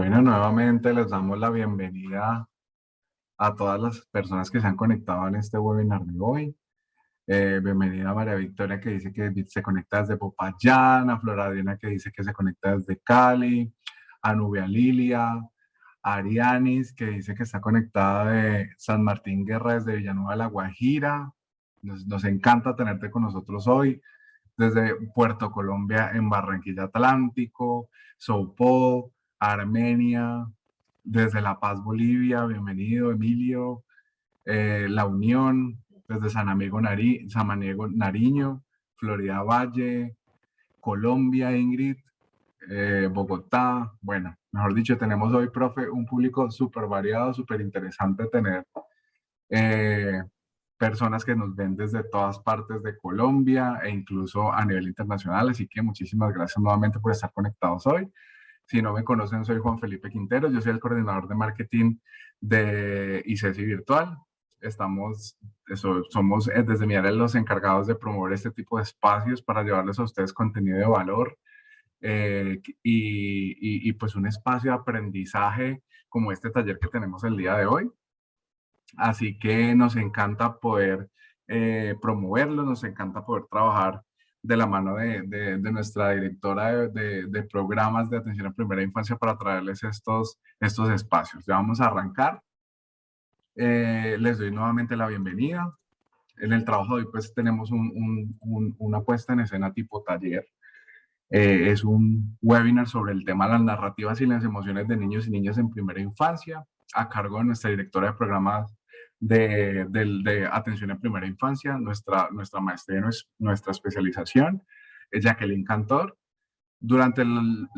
Bueno, nuevamente les damos la bienvenida a todas las personas que se han conectado en este webinar de hoy. Bienvenida a María Victoria que dice que se conecta desde Popayán, a Floradina que dice que se conecta desde Cali, a Nubia Lilia, a Arianis que dice que está conectada de San Martín Guerra desde Villanueva de la Guajira. Nos encanta tenerte con nosotros hoy. Desde Puerto Colombia en Barranquilla Atlántico, Sopó, Armenia, desde La Paz, Bolivia, bienvenido Emilio, La Unión, desde Samaniego, Nariño, Florida Valle, Colombia, Ingrid, Bogotá. Bueno, mejor dicho, tenemos hoy, profe, un público súper variado, súper interesante tener personas que nos ven desde todas partes de Colombia e incluso a nivel internacional. Así que muchísimas gracias nuevamente por estar conectados hoy. Si no me conocen, soy Juan Felipe Quintero. Yo soy el coordinador de marketing de ICESI Virtual. Somos desde mi área los encargados de promover este tipo de espacios para llevarles a ustedes contenido de valor y pues un espacio de aprendizaje como este taller que tenemos el día de hoy. Así que nos encanta poder promoverlo, nos encanta poder trabajar de la mano de nuestra directora de programas de atención a primera infancia para traerles estos espacios. Ya vamos a arrancar. Les doy nuevamente la bienvenida. En el trabajo de hoy pues tenemos una puesta en escena tipo taller. Es un webinar sobre el tema de las narrativas y las emociones de niños y niñas en primera infancia, a cargo de nuestra directora de programas de atención en primera infancia, nuestra maestría, nuestra especialización, es Jacqueline Cantor. Durante la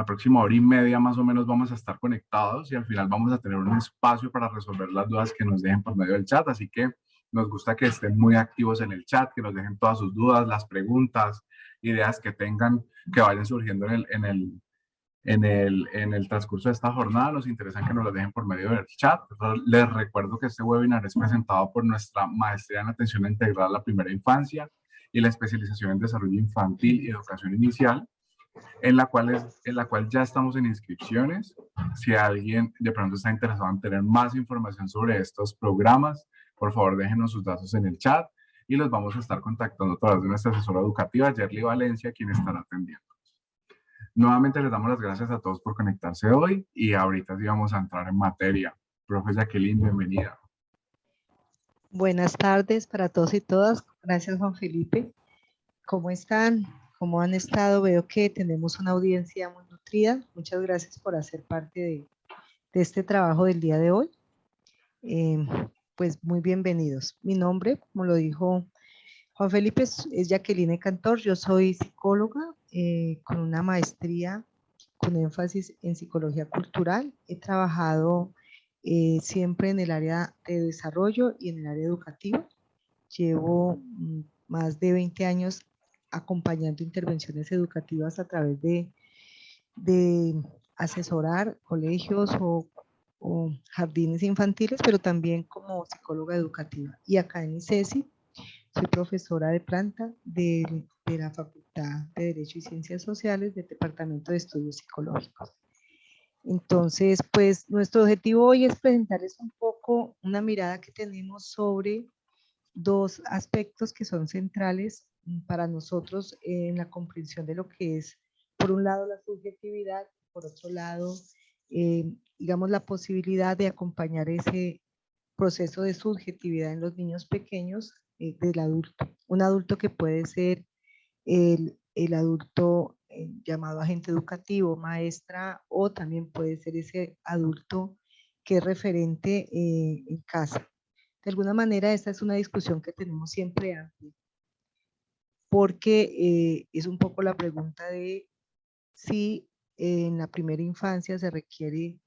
próxima hora y media más o menos vamos a estar conectados y al final vamos a tener un espacio para resolver las dudas que nos dejen por medio del chat, así que nos gusta que estén muy activos en el chat, que nos dejen todas sus dudas, las preguntas, ideas que tengan, que vayan surgiendo en el transcurso de esta jornada. Nos interesa que nos lo dejen por medio del chat. Les recuerdo que este webinar es presentado por nuestra maestría en atención integral a la primera infancia y la especialización en desarrollo infantil y educación inicial, en la cual ya estamos en inscripciones. Si alguien de pronto está interesado en tener más información sobre estos programas, por favor déjenos sus datos en el chat y los vamos a estar contactando a través de nuestra asesora educativa, Yerly Valencia, quien estará atendiendo. Nuevamente les damos las gracias a todos por conectarse hoy y ahorita sí vamos a entrar en materia. Profe Jacqueline, bienvenida. Buenas tardes para todos y todas. Gracias, Juan Felipe. ¿Cómo están? ¿Cómo han estado? Veo que tenemos una audiencia muy nutrida. Muchas gracias por hacer parte de este trabajo del día de hoy. Pues muy bienvenidos. Mi nombre, como lo dijo Juan Felipe, es Jacqueline Cantor. Yo soy psicóloga con una maestría con énfasis en psicología cultural. He trabajado siempre en el área de desarrollo y en el área educativa. Llevo más de 20 años acompañando intervenciones educativas a través de asesorar colegios o jardines infantiles, pero también como psicóloga educativa. Y acá en ICESI soy profesora de planta de la Facultad de Derecho y Ciencias Sociales del Departamento de Estudios Psicológicos. Entonces, pues nuestro objetivo hoy es presentarles un poco una mirada que tenemos sobre dos aspectos que son centrales para nosotros en la comprensión de lo que es, por un lado, la subjetividad, por otro lado, digamos, la posibilidad de acompañar ese proceso de subjetividad en los niños pequeños del adulto. Un adulto que puede ser el adulto llamado agente educativo, maestra, o también puede ser ese adulto que es referente en casa. De alguna manera, esta es una discusión que tenemos siempre amplia, porque es un poco la pregunta de si en la primera infancia se requiere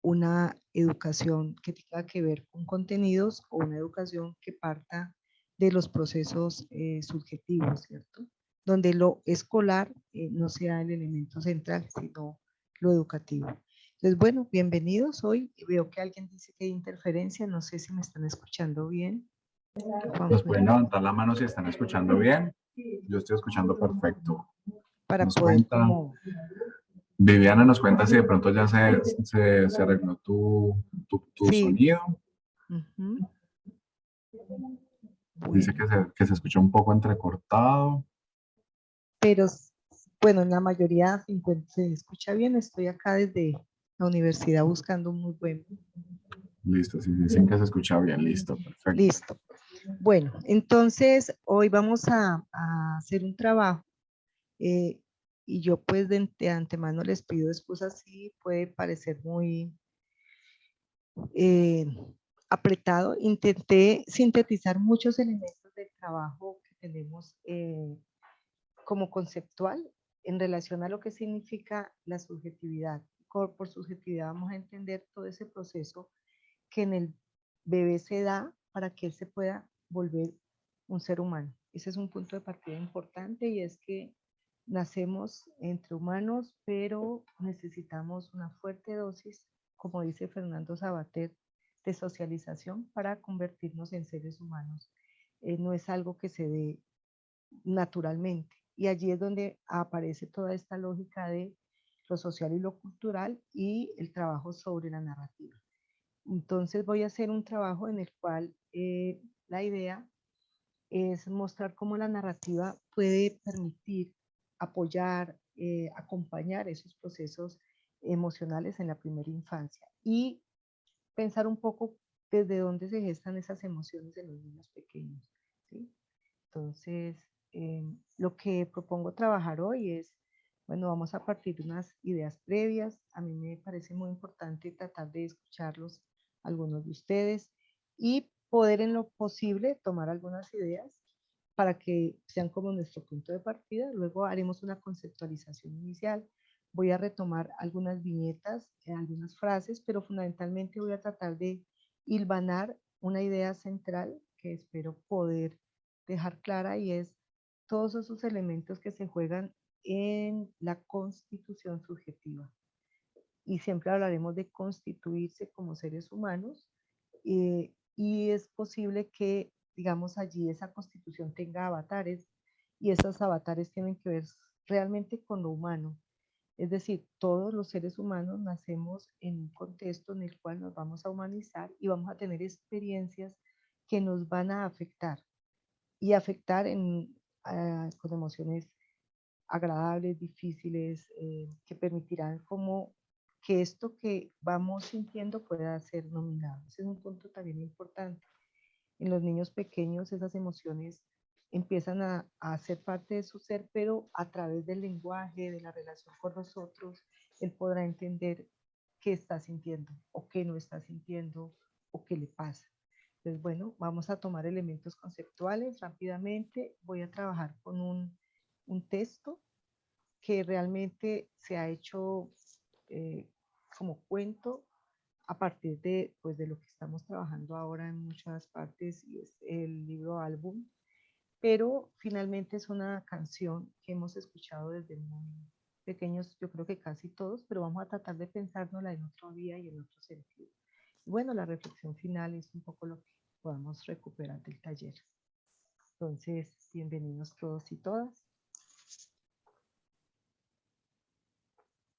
una educación que tenga que ver con contenidos o una educación que parta de los procesos subjetivos, ¿cierto? Donde lo escolar no sea el elemento central, sino lo educativo. Entonces, bueno, bienvenidos hoy. Veo que alguien dice que hay interferencia, no sé si me están escuchando bien. Pues pueden levantar la mano si están escuchando bien. Yo estoy escuchando perfecto. Para ¿Nos poder cuentan? Viviana nos cuenta si de pronto ya se arregló tu Sí. sonido. Ujú. Dice Bueno, que se escucha un poco entrecortado. pero bueno, en la mayoría se escucha bien. Estoy acá desde la universidad buscando un muy buen. Listo, si dicen que se escucha bien, listo, perfecto. Listo. Bueno, entonces hoy vamos a hacer un trabajo eh, y yo pues de antemano les pido excusas si puede parecer muy eh, apretado. Intenté sintetizar muchos elementos del trabajo que tenemos como conceptual en relación a lo que significa la subjetividad. Por subjetividad vamos a entender todo ese proceso que en el bebé se da para que él se pueda volver un ser humano. Ese es un punto de partida importante y es que nacemos entre humanos, pero necesitamos una fuerte dosis, como dice Fernando Sabater, de socialización para convertirnos en seres humanos. No es algo que se dé naturalmente. Y allí es donde aparece toda esta lógica de lo social y lo cultural y el trabajo sobre la narrativa. Entonces voy a hacer un trabajo en el cual la idea es mostrar cómo la narrativa puede permitir apoyar, acompañar esos procesos emocionales en la primera infancia y pensar un poco desde dónde se gestan esas emociones en los niños pequeños. ¿Sí? Entonces, lo que propongo trabajar hoy es, bueno, vamos a partir de unas ideas previas. A mí me parece muy importante tratar de escucharlos algunos de ustedes y poder en lo posible tomar algunas ideas para que sean como nuestro punto de partida. Luego haremos una conceptualización inicial. Voy a retomar algunas viñetas, algunas frases, pero fundamentalmente voy a tratar de hilvanar una idea central que espero poder dejar clara y es todos esos elementos que se juegan en la constitución subjetiva. Y siempre hablaremos de constituirse como seres humanos y es posible que, digamos, allí esa constitución tenga avatares y esos avatares tienen que ver realmente con lo humano. Es decir, todos los seres humanos nacemos en un contexto en el cual nos vamos a humanizar y vamos a tener experiencias que nos van a afectar y afectar con emociones agradables, difíciles, que permitirán como que esto que vamos sintiendo pueda ser nominado. Ese es un punto también importante. En los niños pequeños esas emociones empiezan a ser parte de su ser, pero a través del lenguaje, de la relación con nosotros, él podrá entender qué está sintiendo o qué no está sintiendo o qué le pasa. Entonces, bueno, vamos a tomar elementos conceptuales rápidamente. Voy a trabajar con un texto que realmente se ha hecho como cuento a partir de, pues, de lo que estamos trabajando ahora en muchas partes y es el libro álbum, pero finalmente es una canción que hemos escuchado desde muy pequeños, yo creo que casi todos, pero vamos a tratar de pensárnosla en otro día y en otro sentido. Y bueno, la reflexión final es un poco lo que podamos recuperar del taller. Entonces, bienvenidos todos y todas.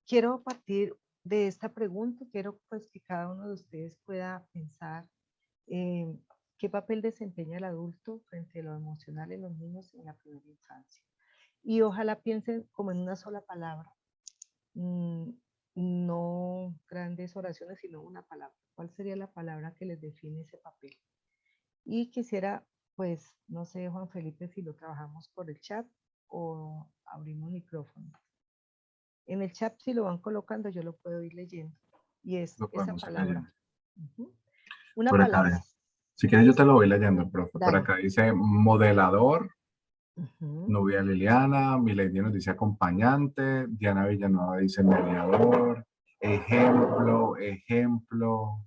Quiero partir de esta pregunta, quiero pues que cada uno de ustedes pueda pensar qué papel desempeña el adulto frente a lo emocional en los niños en la primera infancia. Y ojalá piensen como en una sola palabra, mm, no grandes oraciones, sino una palabra. ¿Cuál sería la palabra que les define ese papel? Y quisiera, pues, no sé, Juan Felipe, si lo trabajamos por el chat o abrimos micrófono. En el chat, si lo van colocando, yo lo puedo ir leyendo. Y es Lo esa podemos ir palabra. leyendo. Ujú. Una Por acá, palabra. si quieres yo te lo voy leyendo, profe. Por Dale. acá dice modelador, Ujú. Nubia Liliana, Milady nos dice acompañante, Diana Villanueva dice mediador, ejemplo,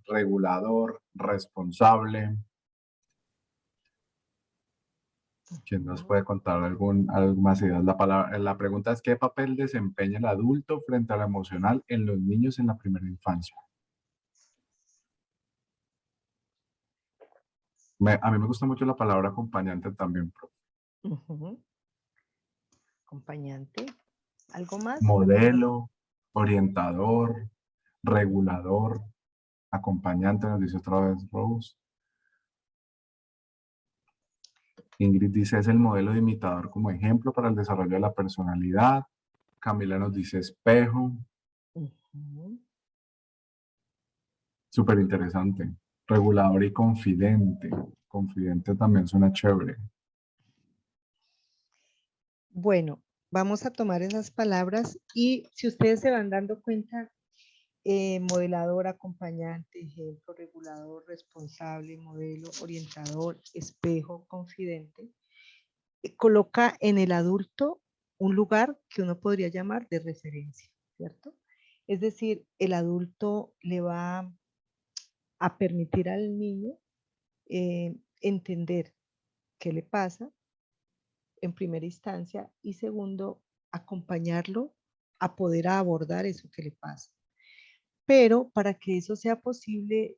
regulador, responsable. ¿Quién nos puede contar algunas ideas? La pregunta es, ¿qué papel desempeña el adulto frente a lo emocional en los niños en la primera infancia? A mí me gusta mucho la palabra acompañante también, profe. Ujú. Acompañante. ¿Algo más? Modelo. orientador, regulador, acompañante, nos dice otra vez Rose. Ingrid dice, es el modelo de imitador como ejemplo para el desarrollo de la personalidad. Camila nos dice espejo. Súper interesante. Regulador y confidente. Confidente también suena chévere. Bueno, vamos a tomar esas palabras y si ustedes se van dando cuenta, modelador, acompañante, ejemplo, regulador, responsable, modelo, orientador, espejo, confidente, coloca en el adulto un lugar que uno podría llamar de referencia, ¿cierto? Es decir, el adulto le va a permitir al niño entender qué le pasa en primera instancia y segundo, acompañarlo a poder abordar eso que le pasa. Pero para que eso sea posible,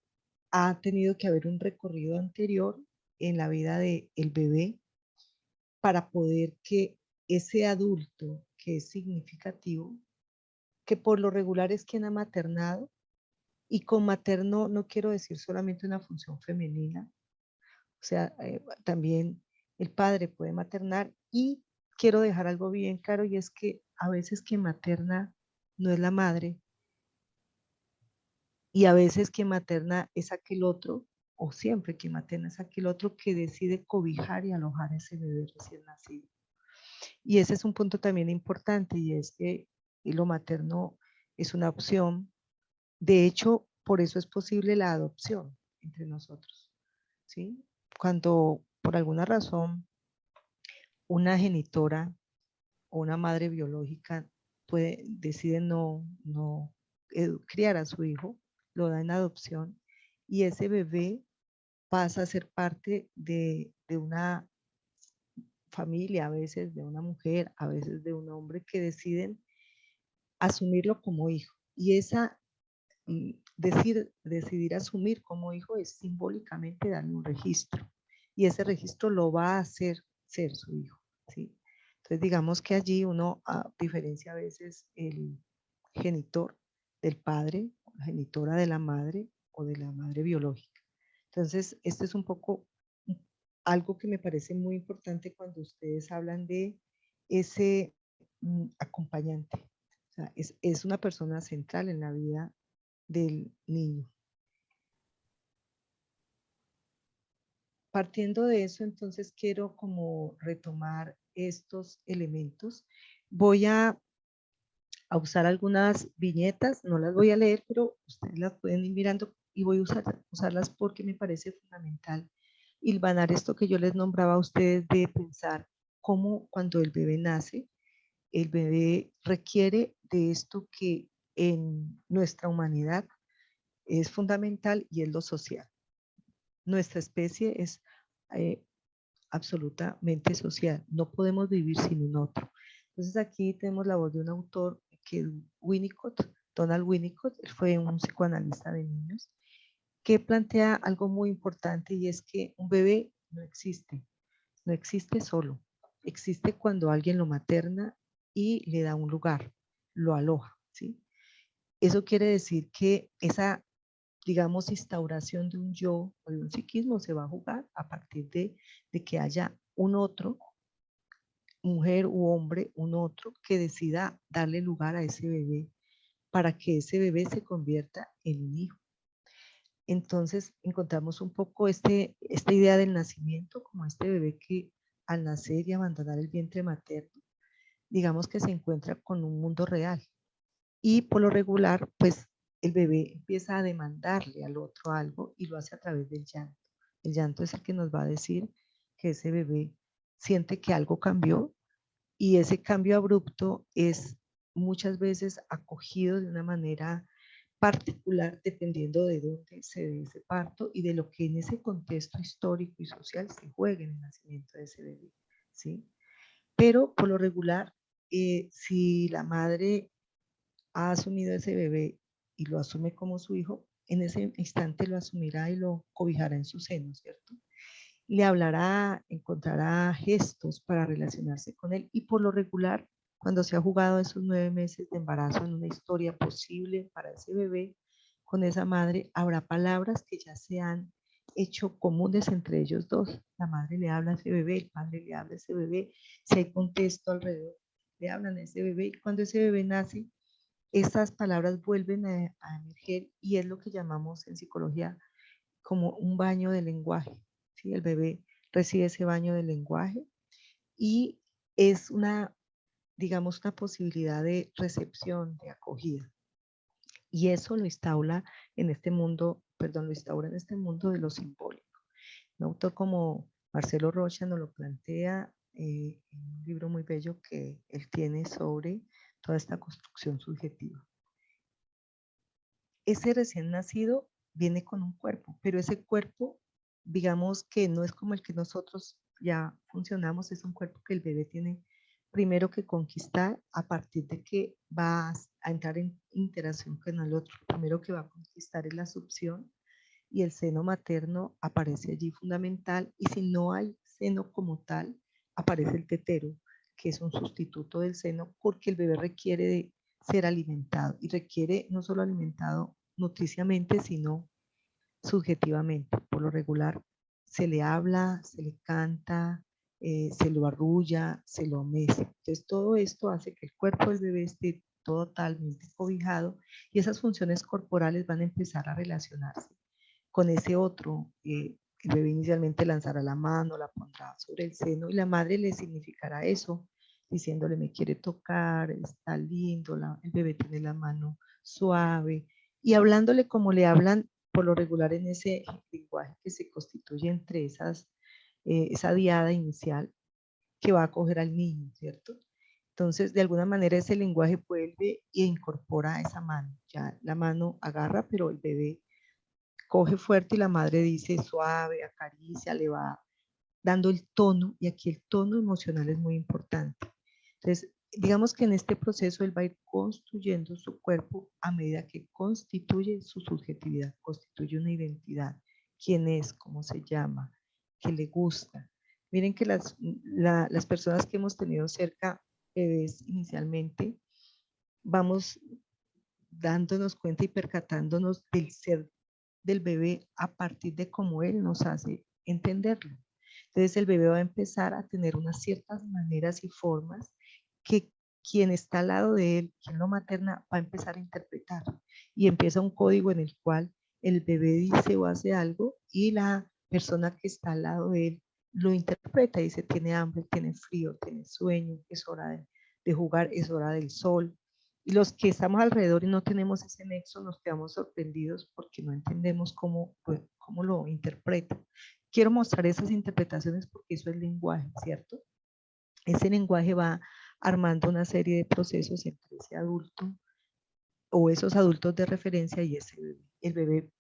ha tenido que haber un recorrido anterior en la vida del bebé para poder que ese adulto que es significativo, que por lo regular es quien ha maternado, y con materno no quiero decir solamente una función femenina, o sea, también el padre puede maternar y quiero dejar algo bien claro y es que a veces quien materna no es la madre y a veces quien materna es aquel otro o siempre quien materna es aquel otro que decide cobijar y alojar a ese bebé recién nacido. Y ese es un punto también importante y es que lo materno es una opción. De hecho, por eso es posible la adopción entre nosotros, ¿sí? Cuando por alguna razón una genitora o una madre biológica decide no criar a su hijo, lo da en adopción y ese bebé pasa a ser parte de una familia, a veces de una mujer, a veces de un hombre que deciden asumirlo como hijo. Y decidir asumir como hijo es simbólicamente darle un registro. Y ese registro lo va a hacer ser su hijo, ¿sí? Entonces, digamos que allí uno diferencia a veces el genitor del padre, la genitora de la madre o de la madre biológica. Entonces, esto es un poco algo que me parece muy importante cuando ustedes hablan de ese acompañante. O sea, es una persona central en la vida del niño. Partiendo de eso, entonces quiero como retomar estos elementos. Voy a usar algunas viñetas, no las voy a leer, pero ustedes las pueden ir mirando y voy a usarlas porque me parece fundamental hilvanar esto que yo les nombraba a ustedes de pensar cómo cuando el bebé nace, el bebé requiere de esto que en nuestra humanidad es fundamental y es lo social. Nuestra especie es eh, absolutamente social. No podemos vivir sin un otro. Entonces aquí tenemos la voz de un autor que es Winnicott, Donald Winnicott, él fue un psicoanalista de niños, que plantea algo muy importante y es que un bebé no existe solo, existe cuando alguien lo materna y le da un lugar, lo aloja, ¿sí? Eso quiere decir que esa, digamos, instauración de un yo o de un psiquismo se va a jugar a partir de que haya un otro, mujer u hombre, un otro que decida darle lugar a ese bebé para que ese bebé se convierta en un hijo. Entonces encontramos un poco esta idea del nacimiento como este bebé que al nacer y abandonar el vientre materno, digamos que se encuentra con un mundo real. Y por lo regular, pues el bebé empieza a demandarle al otro algo y lo hace a través del llanto. El llanto es el que nos va a decir que ese bebé siente que algo cambió y ese cambio abrupto es muchas veces acogido de una manera particular dependiendo de dónde se dé ese parto y de lo que en ese contexto histórico y social se juegue en el nacimiento de ese bebé, ¿sí? Pero por lo regular, si la madre ha asumido ese bebé y lo asume como su hijo, en ese instante lo asumirá y lo cobijará en su seno, ¿cierto? Le hablará, encontrará gestos para relacionarse con él y por lo regular, cuando se ha jugado esos 9 meses de embarazo en una historia posible para ese bebé, con esa madre, habrá palabras que ya se han hecho comunes entre ellos dos. La madre le habla a ese bebé, el padre le habla a ese bebé, si hay contexto alrededor, le hablan a ese bebé. Y cuando ese bebé nace, estas palabras vuelven a emerger y es lo que llamamos en psicología como un baño de lenguaje. ¿Sí? El bebé recibe ese baño de lenguaje y es una, digamos, una posibilidad de recepción, de acogida. Y eso lo instaura en este mundo, perdón, lo instaura en este mundo de lo simbólico. Un autor como Marcelo Rocha nos lo plantea en un libro muy bello que él tiene sobre toda esta construcción subjetiva. Ese recién nacido viene con un cuerpo, pero ese cuerpo, digamos que no es como el que nosotros ya funcionamos, es un cuerpo que el bebé tiene primero que conquistar a partir de que va a entrar en interacción con el otro. Primero que va a conquistar es la succión y el seno materno aparece allí fundamental, y si no hay seno como tal, aparece el tetero, que es un sustituto del seno porque el bebé requiere de ser alimentado y requiere no solo alimentado nutriciamente, sino subjetivamente. Por lo regular, se le habla, se le canta, se lo arrulla, se lo mece. Entonces, todo esto hace que el cuerpo del bebé esté totalmente cobijado y esas funciones corporales van a empezar a relacionarse con ese otro. El bebé inicialmente lanzará la mano, la pondrá sobre el seno y la madre le significará eso, diciéndole me quiere tocar, está lindo, el bebé tiene la mano suave y hablándole como le hablan por lo regular en ese lenguaje que se constituye entre esa diada inicial que va a acoger al niño, ¿cierto? Entonces, de alguna manera ese lenguaje vuelve e incorpora esa mano. Ya la mano agarra, pero el bebé coge fuerte y la madre dice suave, acaricia, le va dando el tono, y aquí el tono emocional es muy importante. Entonces, digamos que en este proceso él va a ir construyendo su cuerpo a medida que constituye su subjetividad, constituye una identidad, quién es, cómo se llama, qué le gusta. Miren que las personas que hemos tenido cerca bebés inicialmente, vamos dándonos cuenta y percatándonos del ser del bebé a partir de cómo él nos hace entenderlo. Entonces el bebé va a empezar a tener unas ciertas maneras y formas que quien está al lado de él, quien lo materna, va a empezar a interpretar. Y empieza un código en el cual el bebé dice o hace algo y la persona que está al lado de él lo interpreta. Dice, tiene hambre, tiene frío, tiene sueño, es hora de jugar, es hora del sol. Y los que estamos alrededor y no tenemos ese nexo nos quedamos sorprendidos porque no entendemos cómo lo interpreta. Quiero mostrar esas interpretaciones porque eso es lenguaje, ¿cierto? Ese lenguaje va armando una serie de procesos entre ese adulto o esos adultos de referencia y ese bebé. El bebé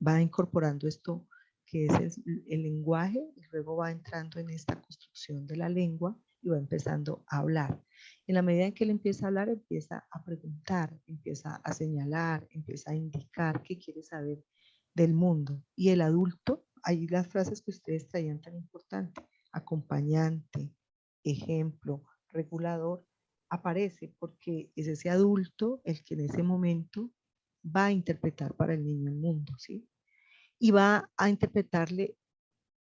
va incorporando esto que es el lenguaje y luego va entrando en esta construcción de la lengua y va empezando a hablar. En la medida en que él empieza a hablar, empieza a preguntar, empieza a señalar, empieza a indicar qué quiere saber del mundo. Y el adulto, ahí las frases que ustedes traían tan importantes, acompañante, ejemplo, regulador, aparece porque es ese adulto el que en ese momento va a interpretar para el niño el mundo, ¿sí? Y va a interpretarle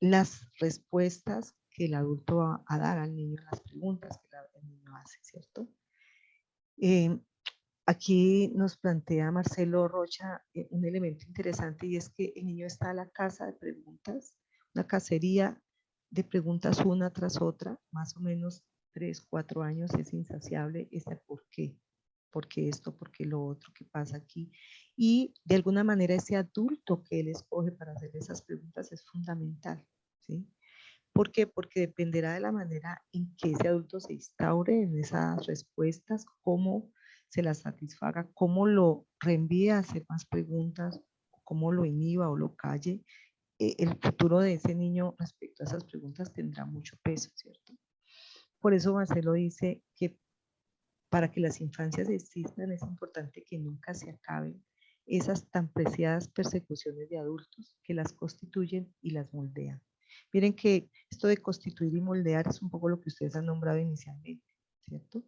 las respuestas que el adulto va a dar al niño, las preguntas que el niño hace, ¿cierto? Eh, Aquí nos plantea Marcelo Rocha un elemento interesante y es que el niño está a la casa de preguntas, una cacería de preguntas una tras otra, más o menos 3, 4 años, es insaciable ese por qué esto, por qué lo otro, qué pasa aquí. Y de alguna manera ese adulto que él escoge para hacer esas preguntas es fundamental, ¿sí? ¿Por qué? Porque dependerá de la manera en que ese adulto se instaure en esas respuestas, cómo se las satisfaga, cómo lo reenvíe a hacer más preguntas, cómo lo inhiba o lo calle. El futuro de ese niño respecto a esas preguntas tendrá mucho peso, ¿cierto? Por eso Marcelo dice que para que las infancias existan es importante que nunca se acaben esas tan preciadas persecuciones de adultos que las constituyen y las moldean. Miren que esto de constituir y moldear es un poco lo que ustedes han nombrado inicialmente, ¿cierto?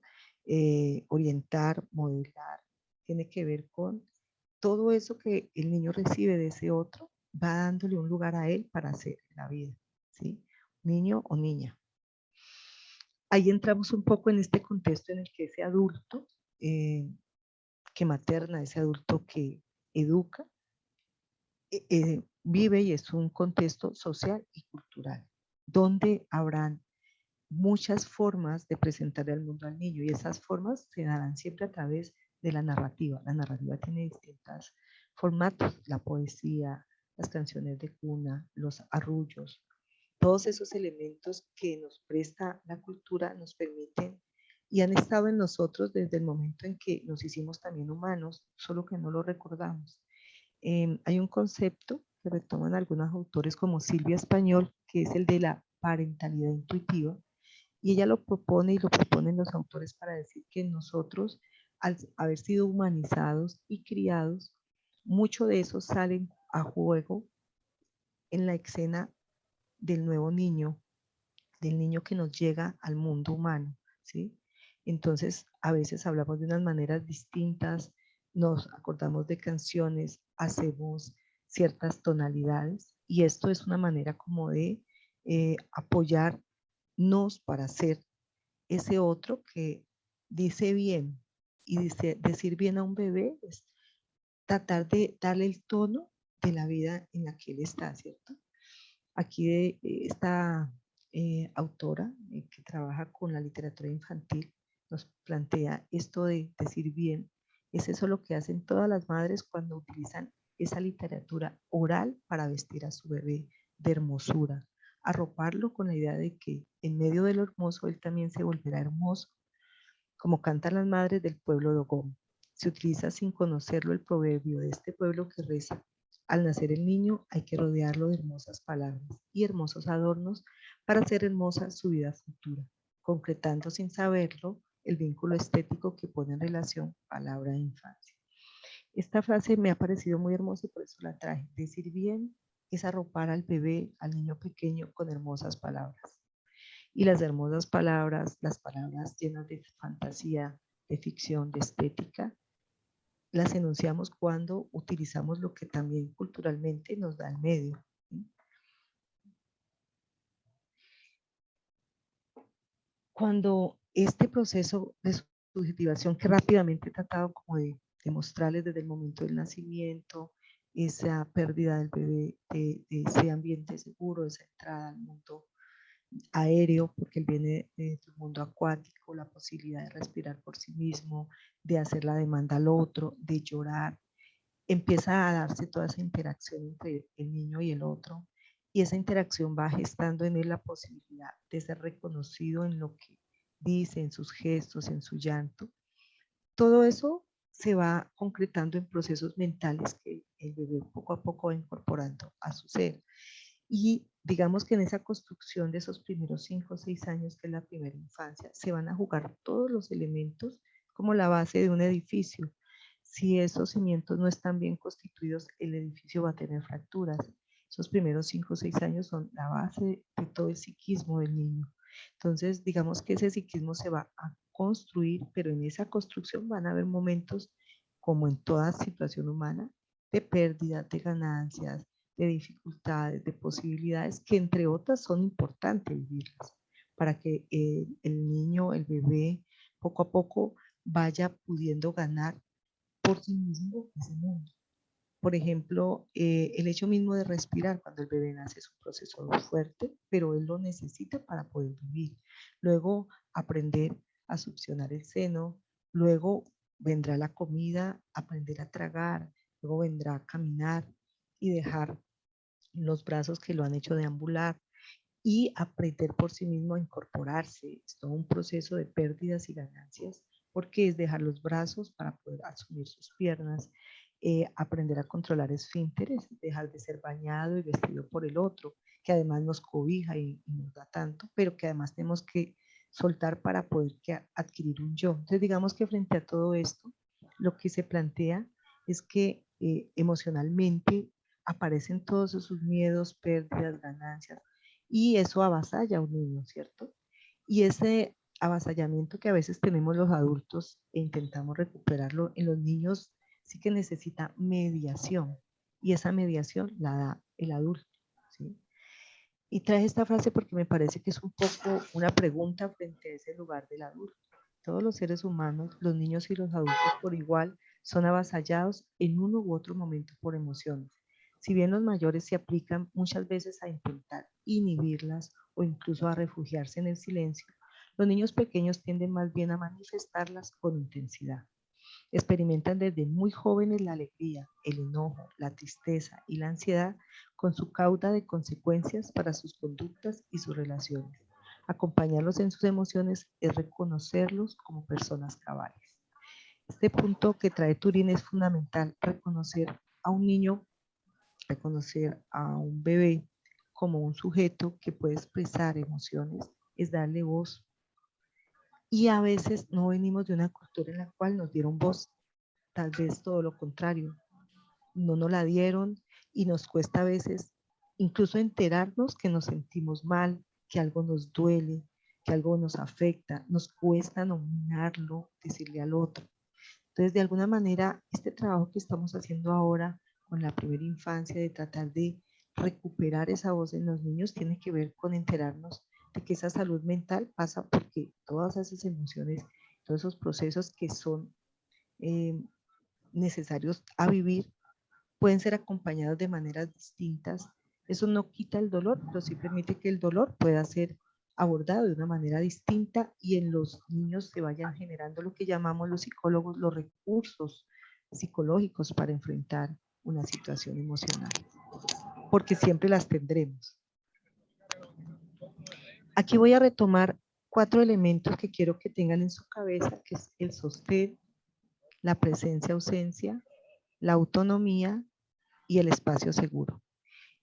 orientar, modelar, tiene que ver con todo eso que el niño recibe de ese otro, va dándole un lugar a él para hacer en la vida, ¿sí? Niño o niña. Ahí entramos un poco en este contexto en el que ese adulto que materna, ese adulto que educa, vive y es un contexto social y cultural, donde habrán muchas formas de presentarle al mundo al niño y esas formas se darán siempre a través de la narrativa. La narrativa tiene distintos formatos, la poesía, las canciones de cuna, los arrullos, todos esos elementos que nos presta la cultura nos permiten y han estado en nosotros desde el momento en que nos hicimos también humanos, solo que no lo recordamos. Hay un concepto que retoman algunos autores como Silvia Español, que es el de la parentalidad intuitiva, y ella lo propone y lo proponen los autores para decir que nosotros, al haber sido humanizados y criados, mucho de eso sale a juego en la escena del nuevo niño, del niño que nos llega al mundo humano, ¿sí? Entonces, a veces hablamos de unas maneras distintas, nos acordamos de canciones, hacemos ciertas tonalidades y esto es una manera como de apoyarnos para ser ese otro que dice bien y dice, decir bien a un bebé es tratar de darle el tono de la vida en la que él está, ¿cierto? Aquí esta autora que trabaja con la literatura infantil nos plantea esto de decir bien. Es eso lo que hacen todas las madres cuando utilizan esa literatura oral para vestir a su bebé de hermosura, arroparlo con la idea de que en medio de lo hermoso él también se volverá hermoso, como cantan las madres del pueblo de Ogón. Se utiliza sin conocerlo el proverbio de este pueblo que reza: al nacer el niño hay que rodearlo de hermosas palabras y hermosos adornos para hacer hermosa su vida futura, concretando sin saberlo el vínculo estético que pone en relación palabra e infancia. Esta frase me ha parecido muy hermosa y por eso la traje. Decir bien es arropar al bebé, al niño pequeño, con hermosas palabras. Y las hermosas palabras, las palabras llenas de fantasía, de ficción, de estética, las enunciamos cuando utilizamos lo que también culturalmente nos da el medio. ¿Sí? Cuando este proceso de subjetivación que rápidamente he tratado como de mostrarles desde el momento del nacimiento, esa pérdida del bebé, de ese ambiente seguro, esa entrada al mundo aéreo, porque él viene del mundo acuático, la posibilidad de respirar por sí mismo, de hacer la demanda al otro, de llorar, empieza a darse toda esa interacción entre el niño y el otro, y esa interacción va gestando en él la posibilidad de ser reconocido en lo que dice, en sus gestos, en su llanto. Todo eso se va concretando en procesos mentales que el bebé poco a poco va incorporando a su ser. Y digamos que en esa construcción de esos primeros 5 o 6 años, que es la primera infancia, se van a jugar todos los elementos como la base de un edificio. Si esos cimientos no están bien constituidos, el edificio va a tener fracturas. Esos primeros 5 o 6 años son la base de todo el psiquismo del niño. Entonces, digamos que ese psiquismo se va a construir, pero en esa construcción van a haber momentos, como en toda situación humana, de pérdida, de ganancias, de dificultades, de posibilidades, que entre otras son importantes vivirlas, para que el niño, el bebé, poco a poco vaya pudiendo ganar por sí mismo ese mundo. Por ejemplo, el hecho mismo de respirar cuando el bebé nace es un proceso fuerte, pero él lo necesita para poder vivir. Luego, aprender a succionar el seno, luego vendrá la comida, aprender a tragar, luego vendrá a caminar y dejar los brazos que lo han hecho deambular y aprender por sí mismo a incorporarse. Es todo un proceso de pérdidas y ganancias, porque es dejar los brazos para poder asumir sus piernas, aprender a controlar esfínteres, dejar de ser bañado y vestido por el otro, que además nos cobija y nos da tanto, pero que además tenemos que soltar para poder adquirir un yo. Entonces digamos que frente a todo esto, lo que se plantea es que emocionalmente aparecen todos esos miedos, pérdidas, ganancias, y eso avasalla a un niño, ¿cierto? Y ese avasallamiento que a veces tenemos los adultos e intentamos recuperarlo, en los niños sí que necesita mediación, y esa mediación la da el adulto, ¿sí? Y traje esta frase porque me parece que es un poco una pregunta frente a ese lugar del adulto. Todos los seres humanos, los niños y los adultos por igual, son avasallados en uno u otro momento por emociones. Si bien los mayores se aplican muchas veces a intentar inhibirlas o incluso a refugiarse en el silencio, los niños pequeños tienden más bien a manifestarlas con intensidad. Experimentan desde muy jóvenes la alegría, el enojo, la tristeza y la ansiedad con su cauda de consecuencias para sus conductas y sus relaciones. Acompañarlos en sus emociones es reconocerlos como personas cabales. Este punto que trae Turín es fundamental, reconocer a un niño, reconocer a un bebé como un sujeto que puede expresar emociones, es darle voz. Y a veces no venimos de una cultura en la cual nos dieron voz, tal vez todo lo contrario, no nos la dieron y nos cuesta a veces incluso enterarnos que nos sentimos mal, que algo nos duele, que algo nos afecta, nos cuesta nominarlo, decirle al otro. Entonces, de alguna manera, este trabajo que estamos haciendo ahora con la primera infancia, de tratar de recuperar esa voz en los niños, tiene que ver con enterarnos de que esa salud mental pasa porque todas esas emociones, todos esos procesos que son eh, necesarios a vivir, pueden ser acompañados de maneras distintas. Eso no quita el dolor, pero sí permite que el dolor pueda ser abordado de una manera distinta y en los niños se vayan generando lo que llamamos los psicólogos los recursos psicológicos para enfrentar una situación emocional, porque siempre las tendremos. Aquí voy a retomar 4 elementos que quiero que tengan en su cabeza, que es el sostén, la presencia-ausencia, la autonomía y el espacio seguro.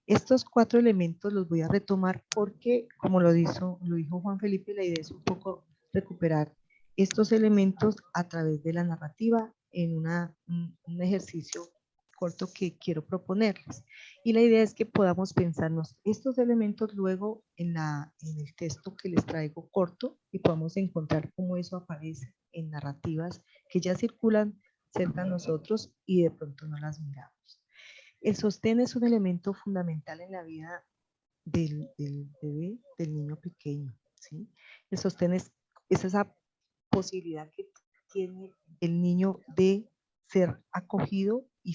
Estos 4 elementos los voy a retomar porque, como lo dijo Juan Felipe, la idea es un poco recuperar estos elementos a través de la narrativa en un ejercicio corto que quiero proponerles. Y la idea es que podamos pensarnos estos elementos luego en el texto que les traigo corto y podamos encontrar cómo eso aparece en narrativas que ya circulan cerca de nosotros y de pronto no las miramos. El sostén es un elemento fundamental en la vida del bebé, del niño pequeño, ¿sí? El sostén es esa posibilidad que tiene el niño de ser acogido y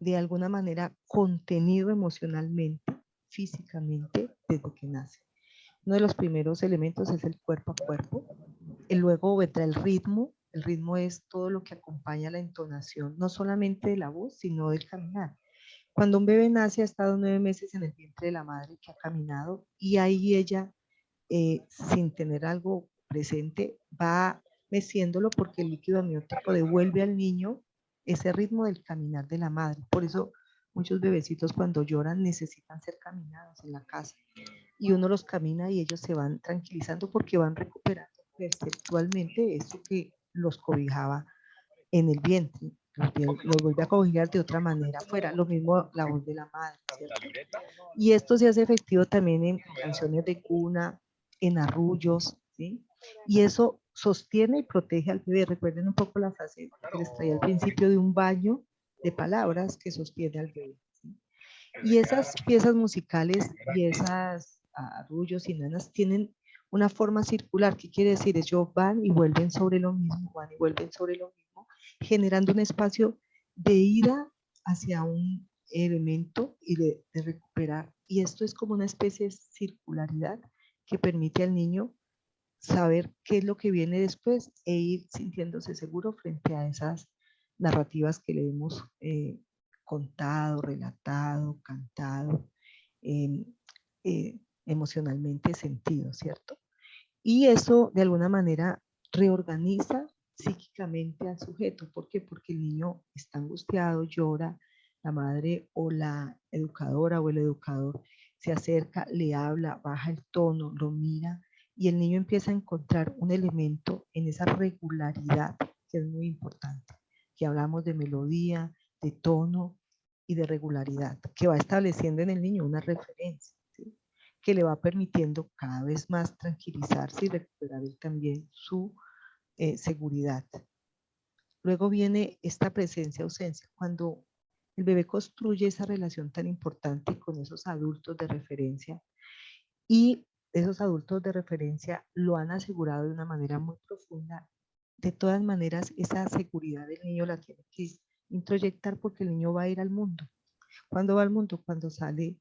de alguna manera contenido emocionalmente, físicamente, desde que nace. Uno de los primeros elementos es el cuerpo a cuerpo. Y luego vendrá el ritmo. El ritmo es todo lo que acompaña la entonación, no solamente de la voz, sino del caminar. Cuando un bebé nace, ha estado 9 meses en el vientre de la madre que ha caminado y ahí ella, sin tener algo presente, va meciéndolo porque el líquido amniótico devuelve al niño ese ritmo del caminar de la madre. Por eso muchos bebecitos cuando lloran necesitan ser caminados en la casa y uno los camina y ellos se van tranquilizando porque van recuperando perceptualmente eso que los cobijaba en el vientre, los vuelve a cobijar de otra manera afuera, lo mismo la voz de la madre, ¿cierto? Y esto se hace efectivo también en canciones de cuna, en arrullos, ¿sí? Y eso sostiene y protege al bebé. Recuerden un poco la frase que les traía al principio de un baño de palabras que sostiene al bebé, ¿sí? Y esas piezas musicales y esas arrullos y nanas tienen una forma circular. ¿Qué quiere decir? Ellos van y vuelven sobre lo mismo, van y vuelven sobre lo mismo, generando un espacio de ida hacia un elemento y de recuperar. Y esto es como una especie de circularidad que permite al niño saber qué es lo que viene después e ir sintiéndose seguro frente a esas narrativas que le hemos contado, relatado, cantado, eh, emocionalmente sentido, ¿cierto? Y eso de alguna manera reorganiza psíquicamente al sujeto. ¿Por qué? Porque el niño está angustiado, llora, la madre o la educadora o el educador se acerca, le habla, baja el tono, lo mira y el niño empieza a encontrar un elemento en esa regularidad que es muy importante, que hablamos de melodía, de tono y de regularidad, que va estableciendo en el niño una referencia, ¿sí? que le va permitiendo cada vez más tranquilizarse y recuperar él también su seguridad. Luego viene esta presencia-ausencia, cuando el bebé construye esa relación tan importante con esos adultos de referencia y esos adultos de referencia lo han asegurado de una manera muy profunda. De todas maneras, esa seguridad del niño la tiene que introyectar porque el niño va a ir al mundo. ¿Cuándo va al mundo? Cuando sale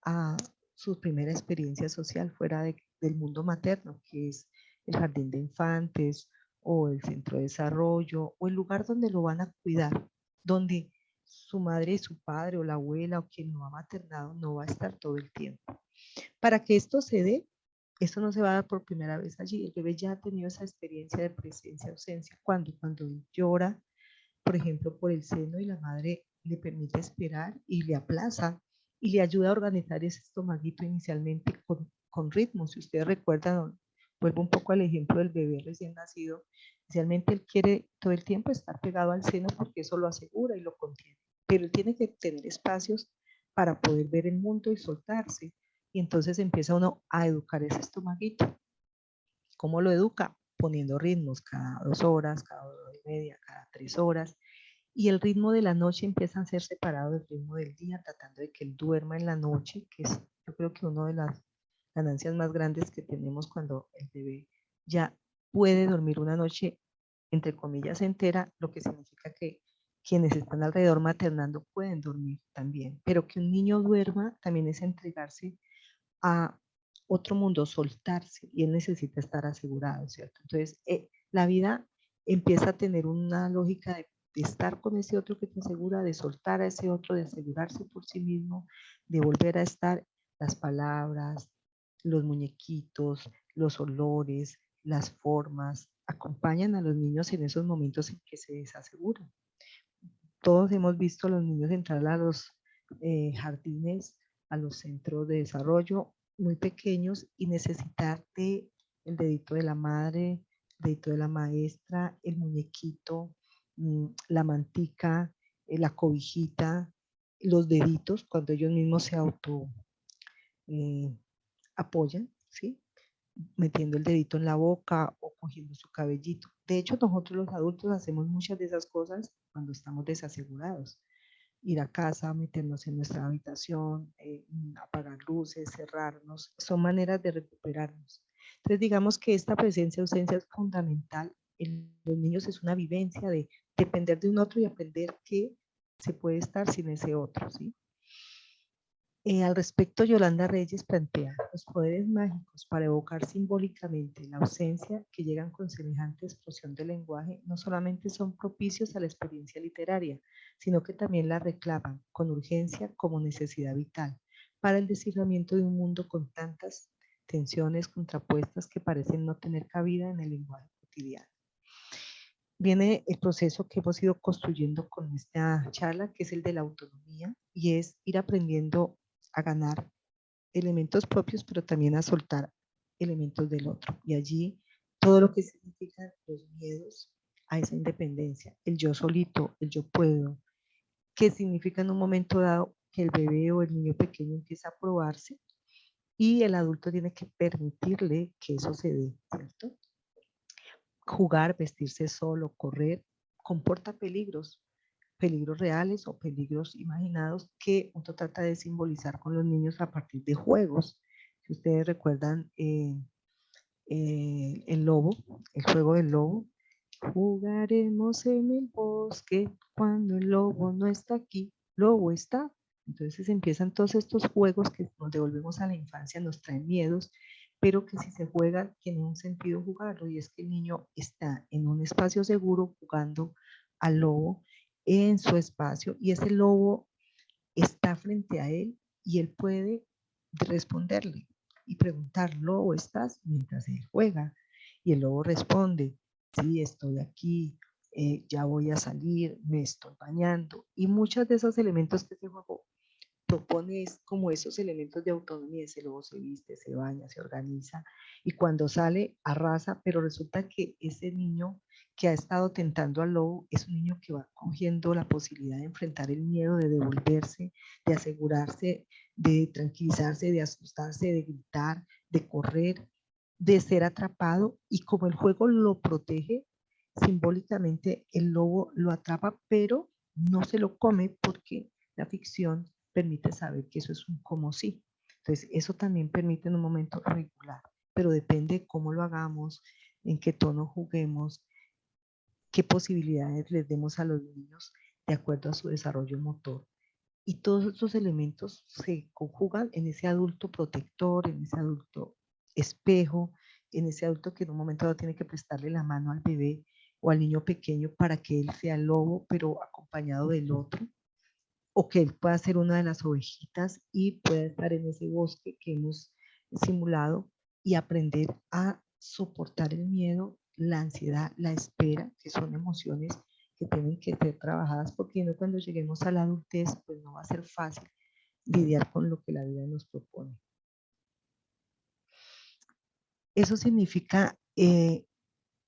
a su primera experiencia social fuera del mundo materno, que es el jardín de infantes o el centro de desarrollo o el lugar donde lo van a cuidar, donde su madre y su padre o la abuela o quien lo ha maternado no va a estar todo el tiempo. Para que esto se dé, esto no se va a dar por primera vez allí. El bebé ya ha tenido esa experiencia de presencia-ausencia. Cuando llora, por ejemplo, por el seno y la madre le permite esperar y le aplaza y le ayuda a organizar ese estomaguito inicialmente con ritmo. Si ustedes recuerdan, vuelvo un poco al ejemplo del bebé recién nacido, inicialmente él quiere todo el tiempo estar pegado al seno porque eso lo asegura y lo contiene, pero él tiene que tener espacios para poder ver el mundo y soltarse. Y entonces empieza uno a educar ese estomaguito. ¿Cómo lo educa? Poniendo ritmos cada 2 horas, cada 1 hora y media, cada 3 horas. Y el ritmo de la noche empieza a ser separado del ritmo del día, tratando de que él duerma en la noche, que es yo creo que una de las ganancias más grandes que tenemos cuando el bebé ya puede dormir una noche, entre comillas, entera, lo que significa que quienes están alrededor maternando pueden dormir también. Pero que un niño duerma también es entregarse a otro mundo, soltarse, y él necesita estar asegurado, ¿cierto? Entonces, la vida empieza a tener una lógica de estar con ese otro que te asegura, de soltar a ese otro, de asegurarse por sí mismo, de volver a estar. Las palabras, los muñequitos, los olores, las formas, acompañan a los niños en esos momentos en que se desaseguran. Todos hemos visto a los niños entrar a los jardines, a los centros de desarrollo muy pequeños y necesitar de el dedito de la madre, el dedito de la maestra, el muñequito, la mantica, la cobijita, los deditos cuando ellos mismos se auto eh, apoyan, ¿sí? Metiendo el dedito en la boca o cogiendo su cabellito. De hecho, nosotros los adultos hacemos muchas de esas cosas cuando estamos desasegurados. Ir a casa, meternos en nuestra habitación, apagar luces, cerrarnos, son maneras de recuperarnos. Entonces, digamos que esta presencia-ausencia es fundamental. En los niños es una vivencia de depender de un otro y aprender que se puede estar sin ese otro, ¿sí? Al respecto, Yolanda Reyes plantea los poderes mágicos para evocar simbólicamente la ausencia que llegan con semejante explosión del lenguaje no solamente son propicios a la experiencia literaria, sino que también la reclaman con urgencia como necesidad vital para el desciframiento de un mundo con tantas tensiones contrapuestas que parecen no tener cabida en el lenguaje cotidiano. Viene el proceso que hemos ido construyendo con esta charla, que es el de la autonomía, y es ir aprendiendo a ganar elementos propios, pero también a soltar elementos del otro. Y allí todo lo que significan los miedos a esa independencia, el yo solito, el yo puedo, que significa en un momento dado que el bebé o el niño pequeño empieza a probarse y el adulto tiene que permitirle que eso se dé, ¿cierto? Jugar, vestirse solo, correr, comporta peligros, peligros reales o peligros imaginados que uno trata de simbolizar con los niños a partir de juegos. Si ustedes recuerdan el lobo, el juego del lobo, jugaremos en el bosque cuando el lobo no está aquí, lobo está. Entonces empiezan todos estos juegos que nos devolvemos a la infancia, nos traen miedos, pero que si se juega tiene un sentido jugarlo y es que el niño está en un espacio seguro jugando al lobo en su espacio y ese lobo está frente a él y él puede responderle y preguntar, ¿lobo estás? Mientras él juega. Y el lobo responde, sí, estoy aquí, ya voy a salir, me estoy bañando. Y muchos de esos elementos que este juego propone es como esos elementos de autonomía. Ese lobo se viste, se baña, se organiza y cuando sale arrasa, pero resulta que ese niño que ha estado tentando al lobo es un niño que va cogiendo la posibilidad de enfrentar el miedo, de devolverse, de asegurarse de tranquilizarse, de asustarse, de gritar, de correr, de ser atrapado, y como el juego lo protege, simbólicamente el lobo lo atrapa, pero no se lo come porque la ficción permite saber que eso es un como sí. Entonces, eso también permite en un momento regular, pero depende de cómo lo hagamos, en qué tono juguemos, qué posibilidades les demos a los niños de acuerdo a su desarrollo motor. Y todos estos elementos se conjugan en ese adulto protector, en ese adulto espejo, en ese adulto que en un momento dado tiene que prestarle la mano al bebé o al niño pequeño para que él sea el lobo, pero acompañado del otro, o que él pueda ser una de las ovejitas y pueda estar en ese bosque que hemos simulado y aprender a soportar el miedo, la ansiedad, la espera, que son emociones que tienen que ser trabajadas, porque no, cuando lleguemos a la adultez, pues no va a ser fácil lidiar con lo que la vida nos propone. Eso significa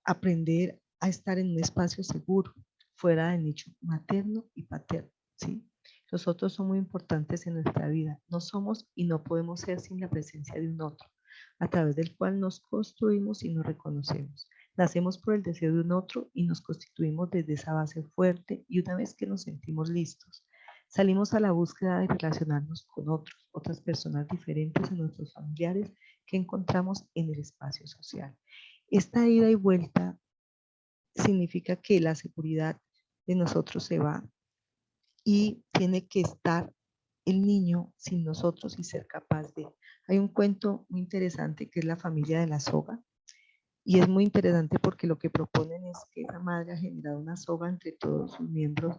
aprender a estar en un espacio seguro, fuera del nicho materno y paterno, ¿sí? Los otros son muy importantes en nuestra vida. No somos y no podemos ser sin la presencia de un otro, a través del cual nos construimos y nos reconocemos. Nacemos por el deseo de un otro y nos constituimos desde esa base fuerte, y una vez que nos sentimos listos, salimos a la búsqueda de relacionarnos con otros, otras personas diferentes a nuestros familiares que encontramos en el espacio social. Esta ida y vuelta significa que la seguridad de nosotros se va y tiene que estar el niño sin nosotros y ser capaz de. Hay un cuento muy interesante que es La familia de la soga, y es muy interesante porque lo que proponen es que esa madre ha generado una soga entre todos sus miembros,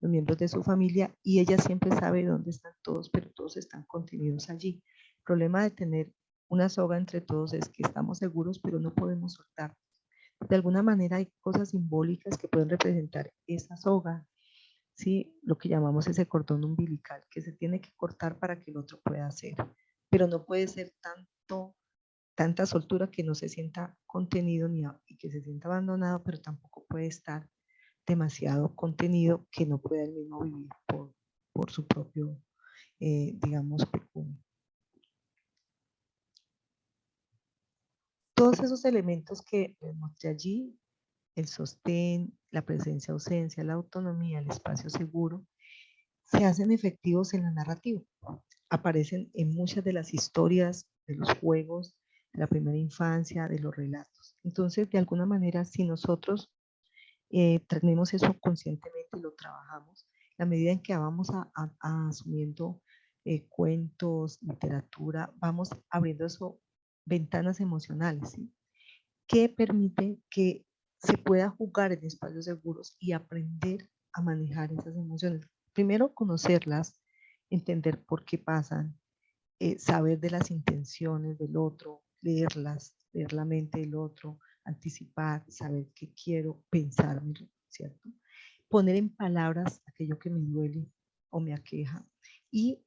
los miembros de su familia, y ella siempre sabe dónde están todos, pero todos están contenidos allí. El problema de tener una soga entre todos es que estamos seguros, pero no podemos soltar. De alguna manera hay cosas simbólicas que pueden representar esa soga, ¿sí? Lo que llamamos ese cordón umbilical, que se tiene que cortar para que el otro pueda hacer, pero no puede ser tanta soltura que no se sienta contenido y que se sienta abandonado, pero tampoco puede estar demasiado contenido que no pueda el mismo vivir por su propio, digamos, pecunio. Todos esos elementos que les mostré allí, el sostén, la presencia-ausencia, la autonomía, el espacio seguro, se hacen efectivos en la narrativa. Aparecen en muchas de las historias, de los juegos, de la primera infancia, de los relatos. Entonces, de alguna manera, si nosotros tenemos eso conscientemente y lo trabajamos, la medida en que vamos asumiendo cuentos, literatura, vamos abriendo eso, ventanas emocionales, ¿sí? Que permite que se pueda jugar en espacios seguros y aprender a manejar esas emociones. Primero, conocerlas, entender por qué pasan, saber de las intenciones del otro, leerlas, leer la mente del otro, anticipar, saber qué quiero, pensármelo, ¿cierto? Poner en palabras aquello que me duele o me aqueja, y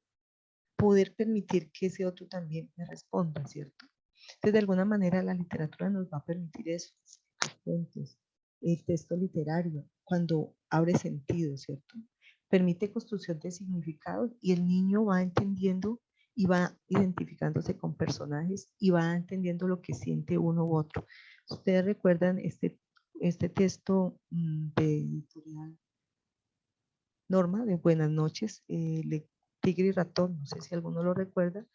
poder permitir que ese otro también me responda, ¿cierto? Entonces, de alguna manera, la literatura nos va a permitir eso, los cuentos, el texto literario, cuando abre sentido, ¿cierto? Permite construcción de significados, y el niño va entendiendo y va identificándose con personajes y va entendiendo lo que siente uno u otro. Ustedes recuerdan este texto de editorial Norma, de Buenas noches, Tigre y Ratón, no sé si alguno lo recuerda.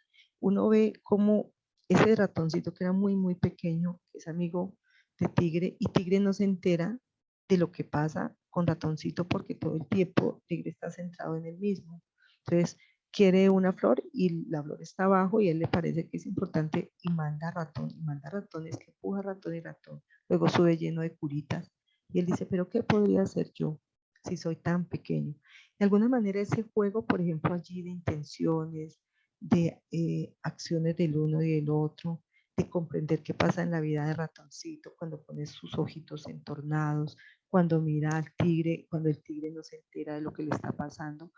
Uno ve cómo ese ratoncito, que era muy, muy pequeño, es amigo de Tigre, y Tigre no se entera de lo que pasa con Ratoncito porque todo el tiempo Tigre está centrado en él mismo. Entonces, quiere una flor y la flor está abajo y a él le parece que es importante y manda Ratón. Y manda ratones que empuja Ratón y Ratón. Luego sube lleno de curitas y él dice, pero ¿qué podría hacer yo si soy tan pequeño? De alguna manera, ese juego, por ejemplo, allí de intenciones, de acciones del uno y del otro, de comprender qué pasa en la vida de Ratoncito cuando pone sus ojitos entornados, cuando mira al tigre, cuando el tigre no se entera de lo que le está pasando,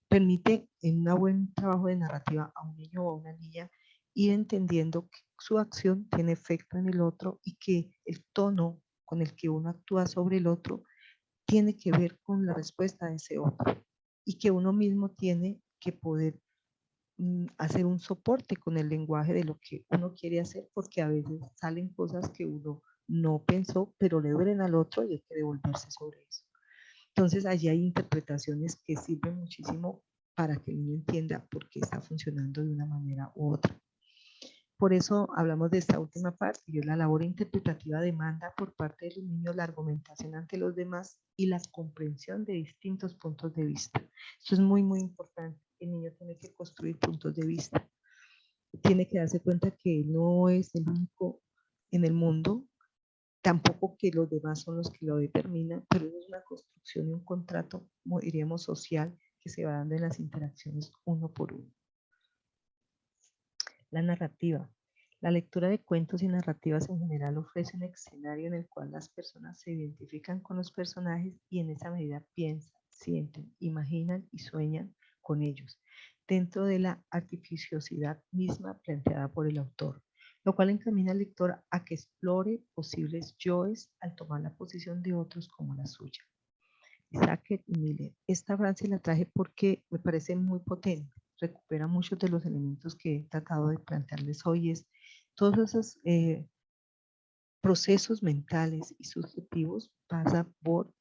permite en un buen trabajo de narrativa a un niño o a una niña ir entendiendo que su acción tiene efecto en el otro y que el tono con el que uno actúa sobre el otro tiene que ver con la respuesta de ese otro, y que uno mismo tiene que poder hacer un soporte con el lenguaje de lo que uno quiere hacer, porque a veces salen cosas que uno no pensó, pero le duelen al otro y hay que devolverse sobre eso. Entonces, allí hay interpretaciones que sirven muchísimo para que el niño entienda por qué está funcionando de una manera u otra. Por eso hablamos de esta última parte, y es la labor interpretativa demanda por parte de los niños la argumentación ante los demás y la comprensión de distintos puntos de vista. Esto es muy, muy importante. El niño tiene que construir puntos de vista. Tiene que darse cuenta que no es el único en el mundo, tampoco que los demás son los que lo determinan, pero es una construcción y un contrato, como diríamos, social, que se va dando en las interacciones uno por uno. La narrativa. La lectura de cuentos y narrativas en general ofrece un escenario en el cual las personas se identifican con los personajes y en esa medida piensan, sienten, imaginan y sueñan con ellos, dentro de la artificiosidad misma planteada por el autor, lo cual encamina al lector a que explore posibles yoes al tomar la posición de otros como la suya. Sackett y Miller. Esta frase la traje porque me parece muy potente, recupera muchos de los elementos que he tratado de plantearles hoy, es todos esos procesos mentales y subjetivos pasa por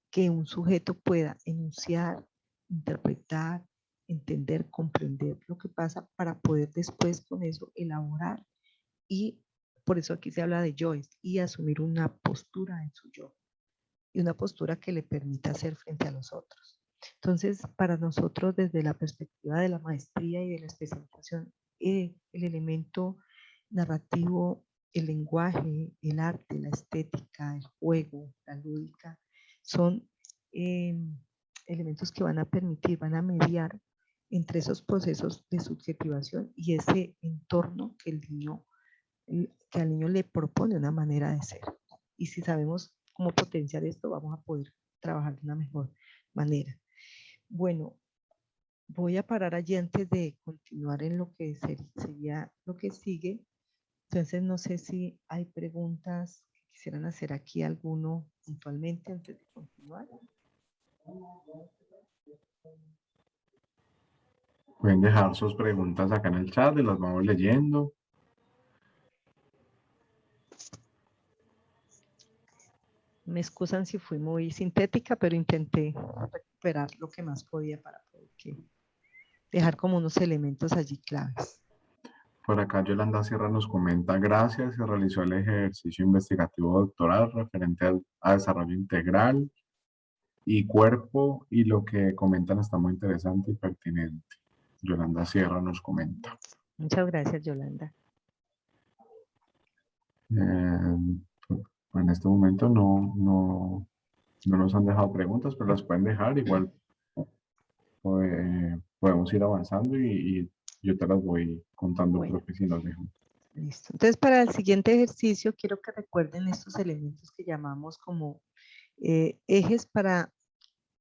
que un sujeto pueda enunciar, interpretar, entender, comprender lo que pasa para poder después con eso elaborar, y por eso aquí se habla de yoes y asumir una postura en su yo y una postura que le permita hacer frente a los otros. Entonces, para nosotros, desde la perspectiva de la maestría y de la especialización, el elemento narrativo, el lenguaje, el arte, la estética, el juego, la lúdica, son elementos que van a permitir, van a mediar entre esos procesos de subjetivación y ese entorno que que al niño le propone una manera de ser. Y si sabemos cómo potenciar esto, vamos a poder trabajar de una mejor manera. Bueno, voy a parar allí antes de continuar en lo que sería lo que sigue. Entonces, no sé si hay preguntas que quisieran hacer aquí alguno puntualmente antes de continuar. Pueden dejar sus preguntas acá en el chat y las vamos leyendo. Me excusan si fui muy sintética, pero intenté recuperar lo que más podía para poder dejar como unos elementos allí claves. Por acá Yolanda Sierra nos comenta, gracias, se realizó el ejercicio investigativo doctoral referente a desarrollo integral y cuerpo, y lo que comentan está muy interesante y pertinente. Yolanda Sierra nos comenta. Muchas gracias, Yolanda. En este momento no nos han dejado preguntas, pero las pueden dejar. Igual podemos ir avanzando y yo te las voy contando, Bueno. creo que si nos dejan. Listo. Entonces, para el siguiente ejercicio, quiero que recuerden estos elementos que llamamos como ejes para,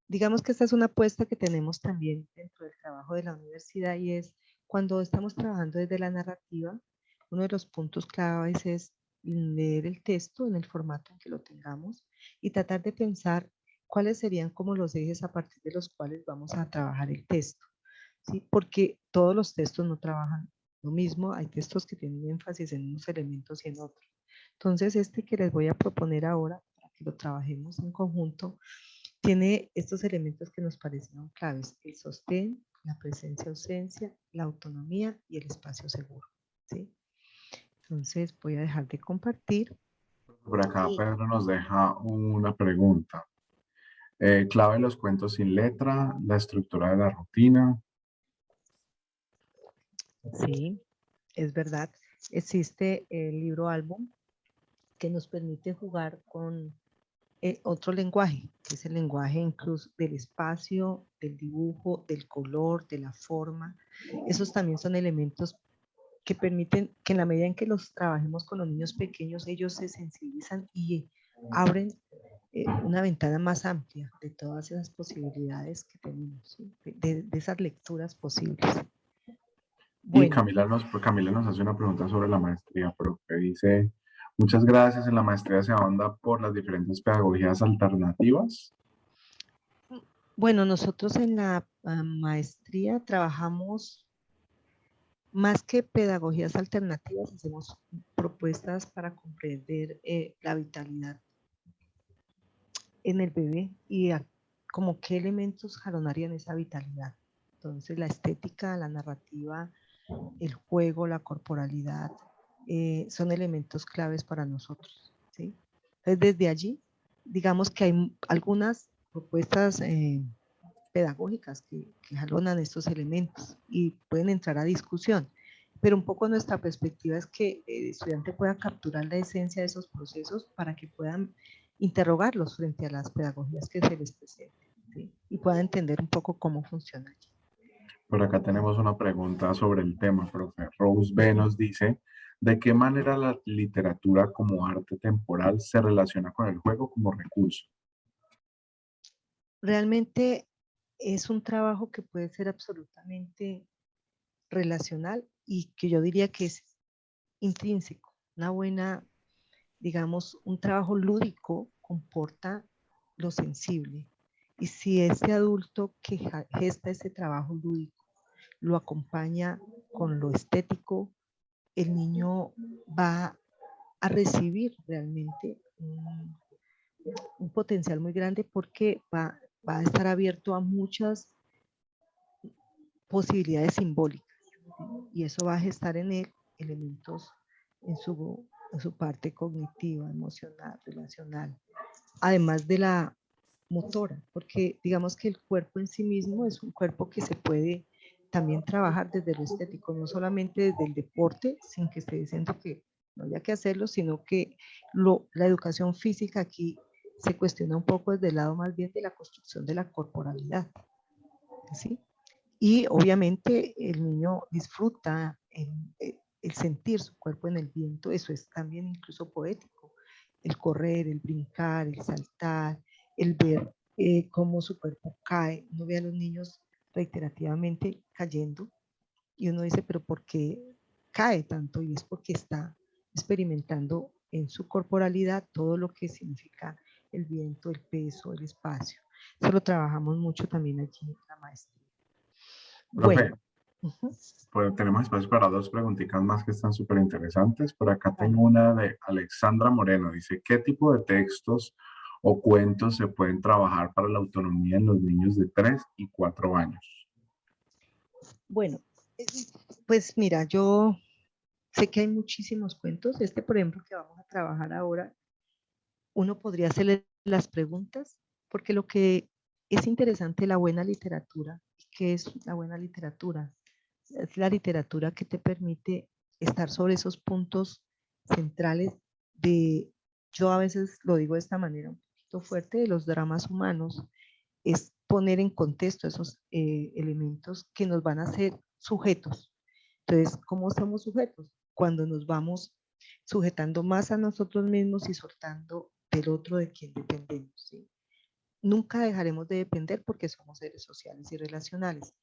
digamos que esta es una apuesta que tenemos también dentro del trabajo de la universidad, y es cuando estamos trabajando desde la narrativa, uno de los puntos claves es leer el texto en el formato en que lo tengamos y tratar de pensar cuáles serían como los ejes a partir de los cuales vamos a trabajar el texto, ¿sí? Porque todos los textos no trabajan lo mismo, hay textos que tienen énfasis en unos elementos y en otros. Entonces, este que les voy a proponer ahora, para que lo trabajemos en conjunto, tiene estos elementos que nos parecieron claves: el sostén, la presencia-ausencia, la autonomía y el espacio seguro, ¿sí? Entonces, voy a dejar de compartir. Por acá Pedro nos deja una pregunta. Clave los cuentos sin letra, la estructura de la rutina. Sí, es verdad. Existe el libro álbum que nos permite jugar con otro lenguaje, que es el lenguaje incluso del espacio, del dibujo, del color, de la forma. Esos también son elementos que permiten que en la medida en que los trabajemos con los niños pequeños, ellos se sensibilizan y abren una ventana más amplia de todas esas posibilidades que tenemos, ¿sí? de esas lecturas posibles. Y Bueno, Camila nos hace una pregunta sobre la maestría, pero que dice, muchas gracias, en la maestría se ahonda por las diferentes pedagogías alternativas. bueno, nosotros en la maestría trabajamos más que pedagogías alternativas, hacemos propuestas para comprender la vitalidad en el bebé y como qué elementos jalonarían esa vitalidad. Entonces la estética, la narrativa, el juego, la corporalidad, son elementos claves para nosotros, ¿sí? Entonces desde allí, digamos que hay algunas propuestas pedagógicas que jalonan estos elementos y pueden entrar a discusión. Pero un poco nuestra perspectiva es que el estudiante pueda capturar la esencia de esos procesos para que puedan interrogarlos frente a las pedagogías que se les presenten, ¿sí? Y puedan entender un poco cómo funciona. Por acá tenemos una pregunta sobre el tema, profe. Rose B nos dice, ¿de qué manera la literatura como arte temporal se relaciona con el juego como recurso? Realmente es un trabajo que puede ser absolutamente relacional y que yo diría que es intrínseco. Una buena, digamos, un trabajo lúdico comporta lo sensible. Y si ese adulto que gesta ese trabajo lúdico lo acompaña con lo estético, el niño va a recibir realmente un potencial muy grande porque va a estar abierto a muchas posibilidades simbólicas, ¿sí? Y eso va a gestar en él elementos en su parte cognitiva, emocional, relacional, además de la motora, porque digamos que el cuerpo en sí mismo es un cuerpo que se puede también trabajar desde lo estético, no solamente desde el deporte, sin que esté diciendo que no haya que hacerlo, sino que la educación física aquí se cuestiona un poco desde el lado más bien de la construcción de la corporalidad, ¿sí? Y obviamente el niño disfruta el sentir su cuerpo en el viento, eso es también incluso poético. El correr, el brincar, el saltar, el ver cómo su cuerpo cae. Uno ve a los niños reiterativamente cayendo y uno dice, pero ¿por qué cae tanto? Y es porque está experimentando en su corporalidad todo lo que significa el viento, el peso, el espacio. Eso lo trabajamos mucho también allí en la maestría. Bueno, Profe, pues tenemos espacio para dos preguntitas más que están súper interesantes. Por acá tengo vale. una de Alexandra Moreno. Dice, ¿qué tipo de textos o cuentos se pueden trabajar para la autonomía en los niños de 3 y 4 años? Bueno, pues mira, yo sé que hay muchísimos cuentos. Este, por ejemplo, que vamos a trabajar ahora, uno podría hacerle las preguntas, porque lo que es interesante de la buena literatura, ¿qué es la buena literatura? Es la literatura que te permite estar sobre esos puntos centrales de, yo a veces lo digo de esta manera un poquito fuerte, de los dramas humanos, es poner en contexto esos elementos que nos van a hacer sujetos. Entonces, ¿cómo somos sujetos? Cuando nos vamos sujetando más a nosotros mismos y soltando del otro de quien dependemos, ¿sí? Nunca dejaremos de depender porque somos seres sociales y relacionales.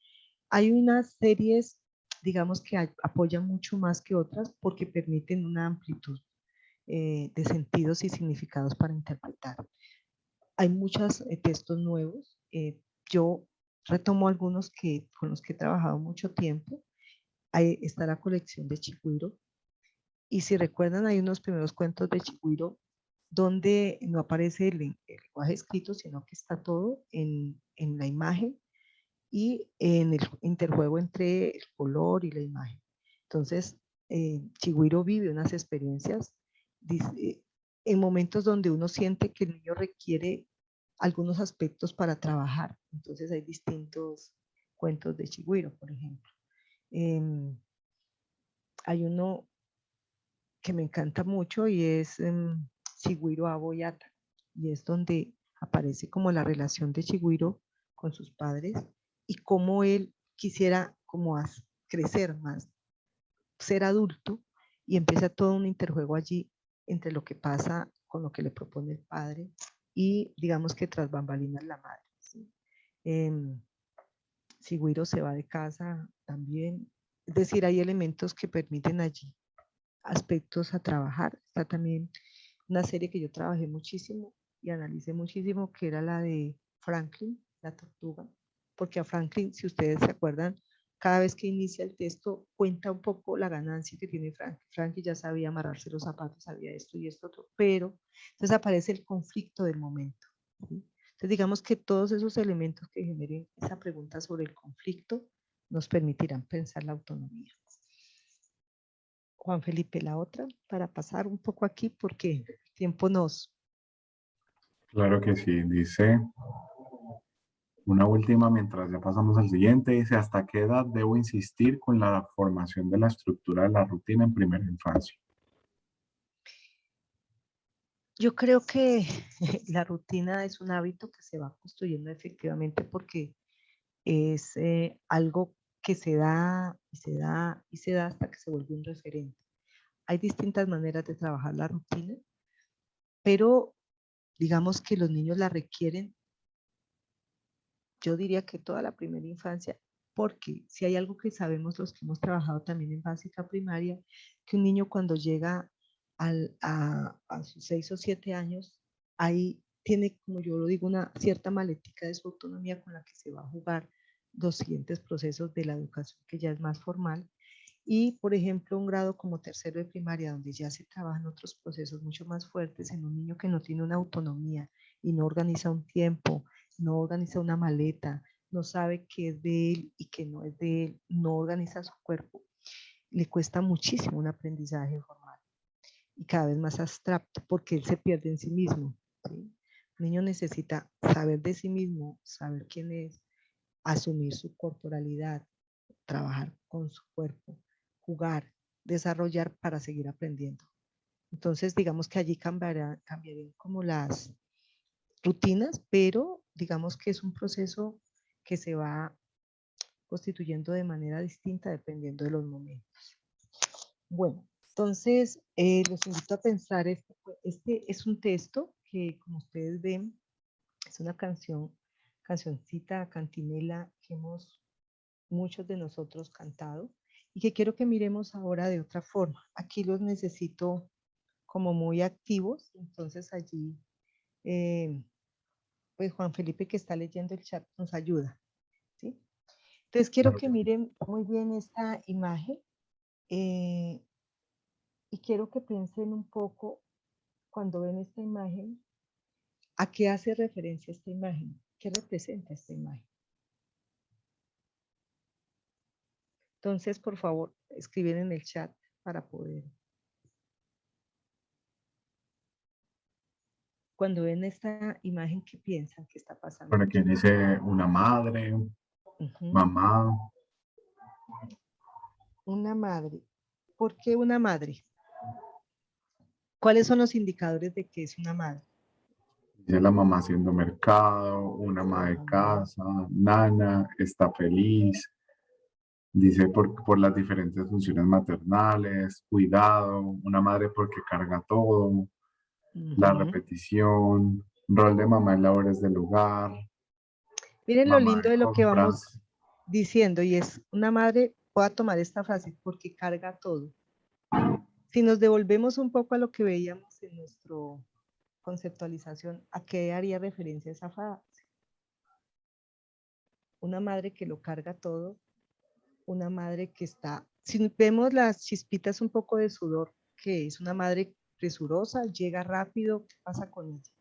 Hay unas series, digamos, que apoyan mucho más que otras porque permiten una amplitud de sentidos y significados para interpretar. Hay muchos textos nuevos. Yo retomo algunos con los que he trabajado mucho tiempo. Ahí está la colección de Chigüiro. Y si recuerdan, hay unos primeros cuentos de Chigüiro donde no aparece el lenguaje escrito, sino que está todo en la imagen y en el interjuego entre el color y la imagen. Entonces, Chigüiro vive unas experiencias en momentos donde uno siente que el niño requiere algunos aspectos para trabajar. Entonces hay distintos cuentos de Chigüiro, por ejemplo. Hay uno que me encanta mucho y es Chigüiro Aboyata, y es donde aparece como la relación de Chigüiro con sus padres y cómo él quisiera como crecer más, ser adulto, y empieza todo un interjuego allí entre lo que pasa con lo que le propone el padre y digamos que tras bambalinas la madre, ¿sí? Chigüiro se va de casa también, es decir, hay elementos que permiten allí aspectos a trabajar. Está también una serie que yo trabajé muchísimo y analicé muchísimo, que era la de Franklin, la tortuga. porque a Franklin, si ustedes se acuerdan, cada vez que inicia el texto cuenta un poco la ganancia que tiene Franklin. Franklin ya sabía amarrarse los zapatos, sabía esto y esto otro, pero entonces aparece el conflicto del momento. ¿Sí? Entonces digamos que todos esos elementos que generen esa pregunta sobre el conflicto nos permitirán pensar la autonomía. Juan Felipe, la otra, para pasar un poco aquí porque el tiempo nos... Claro que sí, dice una última mientras ya pasamos al siguiente, dice, ¿hasta qué edad debo insistir con la formación de la estructura de la rutina en primera infancia? Yo creo que la rutina es un hábito que se va construyendo efectivamente porque es algo que se da y se da y se da hasta que se vuelve un referente. Hay distintas maneras de trabajar la rutina, pero digamos que los niños la requieren, yo diría que toda la primera infancia, porque si hay algo que sabemos los que hemos trabajado también en básica primaria, que un niño cuando llega a sus 6 o 7 años, ahí tiene, como yo lo digo, una cierta maletica de su autonomía con la que se va a jugar los siguientes procesos de la educación que ya es más formal. Y, por ejemplo, un grado como tercero de primaria, donde ya se trabajan otros procesos mucho más fuertes en un niño que no tiene una autonomía y no organiza un tiempo, no organiza una maleta, no sabe qué es de él y qué no es de él, no organiza su cuerpo, le cuesta muchísimo un aprendizaje formal y cada vez más abstracto porque él se pierde en sí mismo. ¿Sí? El niño necesita saber de sí mismo, saber quién es, asumir su corporalidad, trabajar con su cuerpo, jugar, desarrollar para seguir aprendiendo. Entonces, digamos que allí cambiarían como las rutinas, pero digamos que es un proceso que se va constituyendo de manera distinta dependiendo de los momentos. Bueno, entonces los invito a pensar, este es un texto que como ustedes ven es una cancioncita, cantinela que hemos muchos de nosotros cantado y que quiero que miremos ahora de otra forma. Aquí los necesito como muy activos, entonces allí, pues Juan Felipe que está leyendo el chat nos ayuda, ¿sí? Entonces quiero Claro que que sí. miren muy bien esta imagen eh, y quiero que piensen un poco cuando ven esta imagen, ¿a qué hace referencia esta imagen? ¿Qué representa esta imagen? Entonces, por favor, escriben en el chat para poder. Cuando ven esta imagen, ¿qué piensan que está pasando Por aquí aquí? dice una madre, Ujú. mamá, Una madre. ¿Por qué una madre? ¿Cuáles son los indicadores de que es una madre? dice la mamá haciendo mercado, una ama de Ujú. casa, nana, está feliz, dice por las diferentes funciones maternales, cuidado, una madre porque carga todo, la Ujú. repetición, rol de mamá en labores del hogar, Miren lo mamá lindo de de lo que vamos compras. diciendo y es una madre, voy a tomar esta frase porque carga todo. Si nos devolvemos un poco a lo que veíamos en nuestra conceptualización, ¿a qué haría referencia esa frase? Una madre que lo carga todo, una madre que está, si vemos las chispitas un poco de sudor, que es una madre presurosa, llega rápido, ¿qué pasa con ella?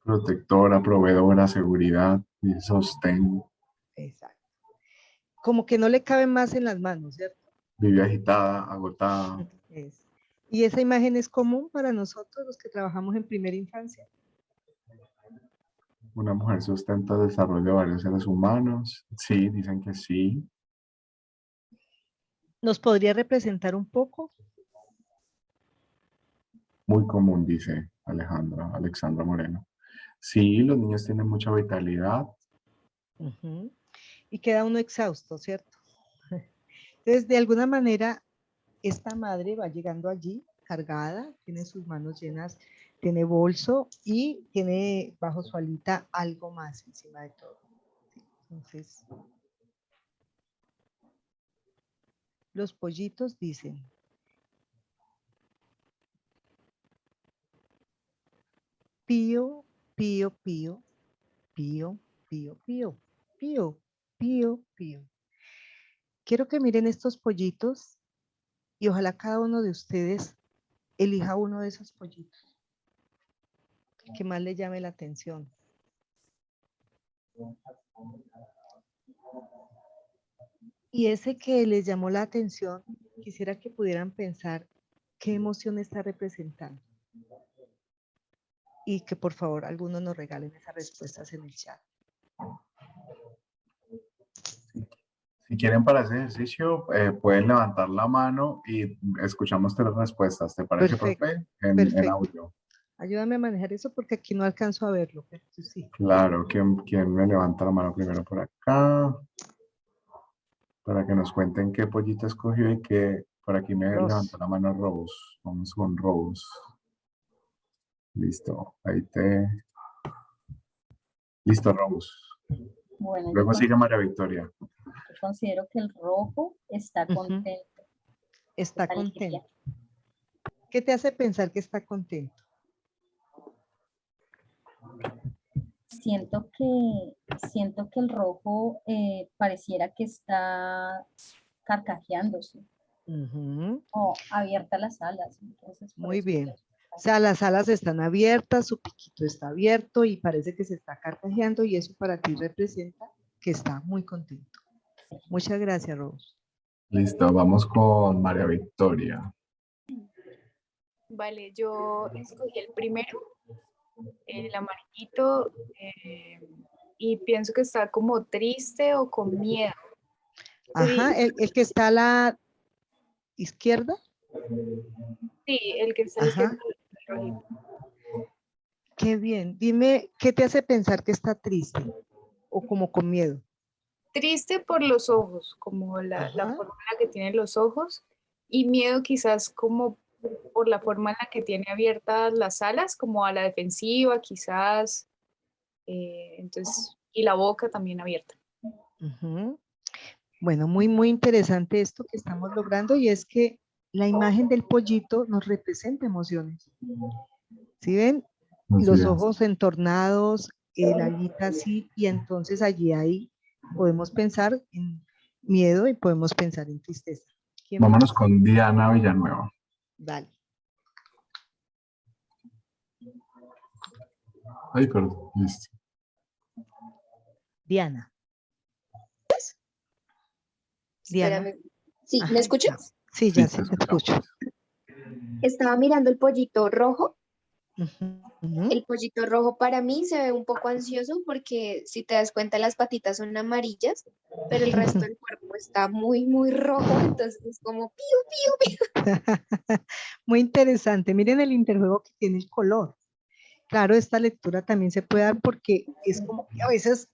Protectora, proveedora, seguridad y sostén. Exacto. Como que no le caben más en las manos, ¿cierto? Vive agitada, agotada. Es. Y esa imagen es común para nosotros los que trabajamos en primera infancia. Una mujer sustenta el desarrollo de varios seres humanos. Sí, dicen que sí. ¿Nos podría representar un poco? Muy común, dice Alexandra Moreno. Sí, los niños tienen mucha vitalidad. Uh-huh. Y queda uno exhausto, ¿cierto? Entonces, de alguna manera, esta madre va llegando allí cargada, tiene sus manos llenas, tiene bolso y tiene bajo su alita algo más encima de todo. Entonces, los pollitos dicen, pío, pío, pío, Pío, pío, pío, pío, pío, pío. Quiero que miren estos pollitos y ojalá cada uno de ustedes elija uno de esos pollitos que más le llame la atención. Y ese que les llamó la atención, quisiera que pudieran pensar qué emoción está representando. Y que por favor algunos nos regalen esas respuestas en el chat. Si quieren para ese ejercicio, pueden levantar la mano y escuchamos 3 respuestas. ¿Te parece, Perfecto, profe? En perfecto. audio. Ayúdame a manejar eso porque aquí no alcanzo a verlo. Pero tú sí. Claro, ¿quién me levanta la mano primero por acá? Para que nos cuenten qué pollito escogió y que por aquí me levantó la mano Rose. Vamos con Rose. Listo, Listo, Rose. Bueno, Luego sigue María Victoria. yo considero que el rojo está contento. Está contento. ¿Qué te hace pensar que está contento? Siento que el rojo pareciera que está carcajeándose. O abiertas las alas. Entonces, muy bien. O sea, las alas están abiertas, su piquito está abierto y parece que se está carcajeando y eso para ti representa que está muy contento. Muchas gracias, Rose. Listo, vamos con María Victoria. Vale, yo escogí el primero, el amarillito, y pienso que está como triste o con miedo. Ajá, el que está a la izquierda. Sí, el que está a la izquierda. Qué bien. Dime, ¿qué te hace pensar que está triste o como con miedo? Triste por los ojos, como la forma en la que tiene los ojos, y miedo quizás como por la forma en la que tiene abiertas las alas, como a la defensiva quizás, entonces, y la boca también abierta. Bueno, muy interesante esto que estamos logrando y es que la imagen del pollito nos representa emociones. ¿Sí ven? Los ojos entornados, el alita así, y entonces allí ahí podemos pensar en miedo y podemos pensar en tristeza. Vámonos con Diana Villanueva. Dale. Ay, perdón, listo. Diana. Diana. Espérame. Sí, ¿me escuchas? Sí, ya sí, te escucho. Estaba mirando el pollito rojo. El pollito rojo para mí se ve un poco ansioso porque si te das cuenta las patitas son amarillas, pero el resto del cuerpo está muy rojo, entonces es como piu, piu, piu. Muy interesante. Miren el interjuego que tiene el color. Claro, esta lectura también se puede dar porque es como que a veces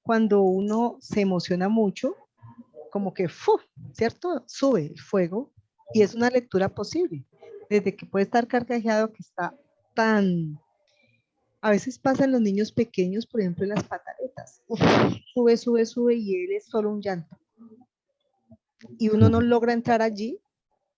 cuando uno se emociona mucho, como que, ¿cierto? Sube el fuego y es una lectura posible. Desde que puede estar carcajeado, que está tan... A veces pasa en los niños pequeños, por ejemplo, en las pataletas. Sube y él es solo un llanto. Y uno no logra entrar allí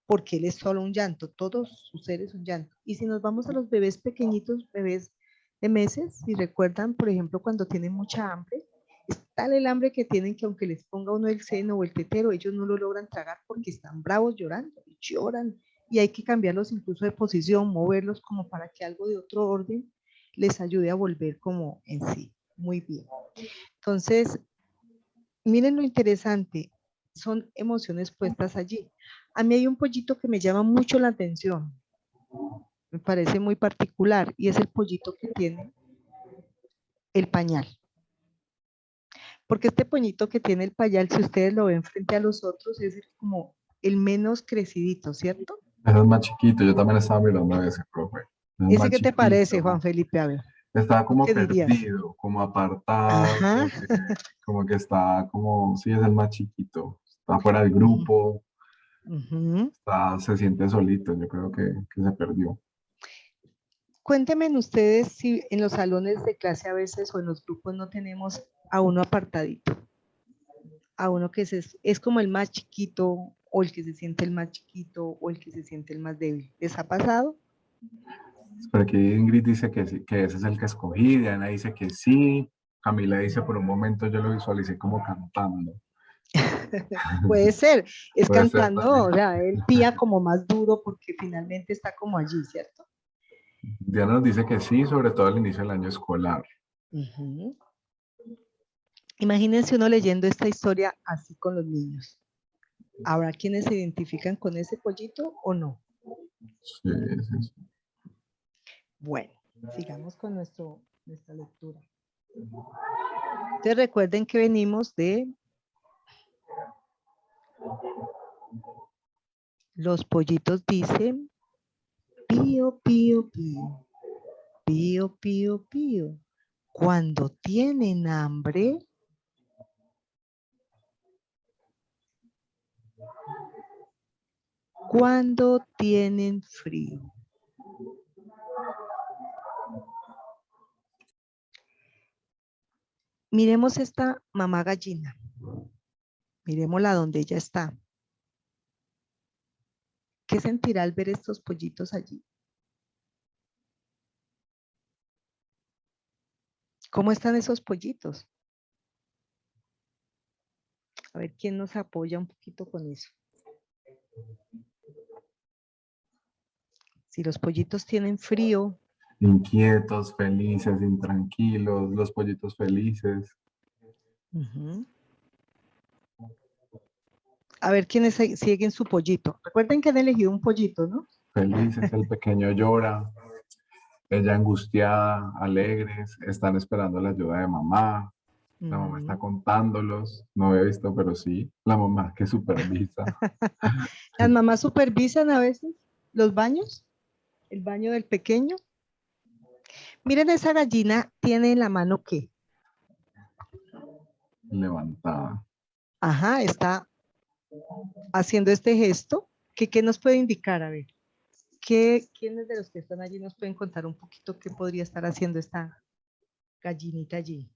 porque él es solo un llanto. Todos sus seres son llanto. Y si nos vamos a los bebés pequeñitos, bebés de meses, si recuerdan, por ejemplo, cuando tienen mucha hambre, es tal el hambre que tienen que aunque les ponga uno el seno o el tetero, ellos no lo logran tragar porque están bravos llorando, y lloran, y hay que cambiarlos incluso de posición, moverlos como para que algo de otro orden les ayude a volver como en sí. Muy bien. Entonces, miren lo interesante, son emociones puestas allí. A mí hay un pollito que me llama mucho la atención, me parece muy particular, y es el pollito que tiene el pañal. Porque este pollito que tiene el pañal, si ustedes lo ven frente a los otros, es como el menos crecidito, ¿cierto? Ese es más chiquito, yo también estaba mirando ese, profe. ¿Ese qué te parece, Juan Felipe? A ver. Está como ¿Qué dirías? perdido, como apartado, como que está como, sí, es el más chiquito, está fuera del grupo, se siente solito, yo creo que se perdió. Cuéntenme ustedes si en los salones de clase a veces o en los grupos no tenemos a uno apartadito, a uno que es como el más chiquito o el que se siente el más chiquito o el que se siente el más débil. ¿Les ha pasado? Pero aquí Ingrid dice que, sí, que ese es el que escogí, Diana dice que sí, Camila dice, por un momento yo lo visualicé como cantando. Puede ser, es Puede ser cantando, o también. sea, él pía como más duro porque finalmente está como allí, ¿cierto? Diana nos dice que sí, sobre todo al inicio del año escolar. Ujú. Imagínense uno leyendo esta historia así con los niños. ¿Habrá quienes se identifican con ese pollito o no? Sí, sí, sí. Bueno, sigamos con nuestra lectura. Entonces recuerden que venimos de los pollitos dicen pío, pío, pío, pío, pío, pío. Cuando tienen hambre, cuando tienen frío. Miremos esta mamá gallina. Miremosla donde ella está. ¿Qué sentirá al ver estos pollitos allí? ¿Cómo están esos pollitos? A ver quién nos apoya un poquito con eso. Si los pollitos tienen frío. Inquietos, felices, intranquilos, los pollitos felices. Uh-huh. A ver quiénes siguen su pollito. Recuerden que han elegido un pollito, ¿no? Felices, el pequeño llora, ella angustiada, alegres, están esperando la ayuda de mamá. La mamá está contándolos, no había visto, pero sí, la mamá que supervisa. Las mamás supervisan a veces los baños, el baño del pequeño. Miren, esa gallina tiene en la mano ¿qué? Levantada. Ajá, está haciendo este gesto. ¿Qué nos puede indicar? A ver, ¿quiénes de los que están allí nos pueden contar un poquito qué podría estar haciendo esta gallinita allí?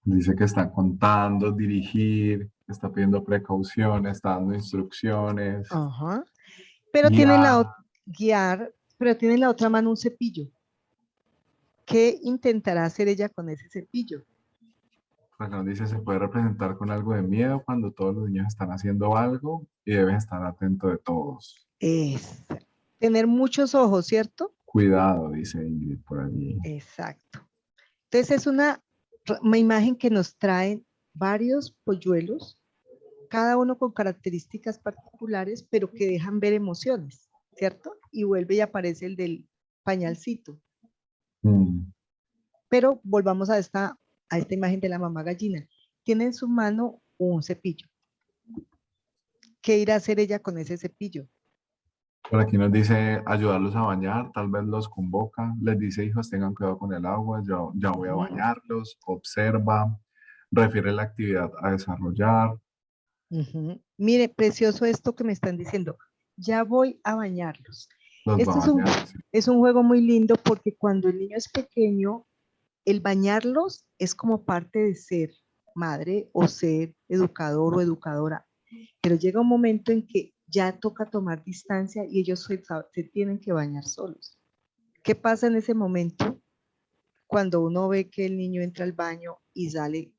Dice que está contando, dirigir, está pidiendo precauciones, está dando instrucciones. Ajá. Pero guiar, pero tiene en la otra mano un cepillo. ¿Qué intentará hacer ella con ese cepillo? Acá nos dice, se puede representar con algo de miedo cuando todos los niños están haciendo algo y debes estar atento de todos. Es tener muchos ojos, ¿cierto? Cuidado, dice Ingrid por allí. Exacto. Entonces es una imagen que nos trae varios polluelos, cada uno con características particulares, pero que dejan ver emociones, ¿cierto? Y vuelve y aparece el del pañalcito. Pero volvamos a esta imagen de la mamá gallina. Tiene en su mano un cepillo. ¿Qué irá a hacer ella con ese cepillo? Por aquí nos dice ayudarlos a bañar, tal vez los convoca, les dice hijos tengan cuidado con el agua, ya voy a bañarlos, observa, refiere la actividad a desarrollar. Mire, precioso esto que me están diciendo. Ya voy a bañarlos. Los va Esto a bañar. Sí. es un juego muy lindo porque cuando el niño es pequeño, el bañarlos es como parte de ser madre o ser educador o educadora. Pero llega un momento en que ya toca tomar distancia y ellos se tienen que bañar solos. ¿Qué pasa en ese momento cuando uno ve que el niño entra al baño y sale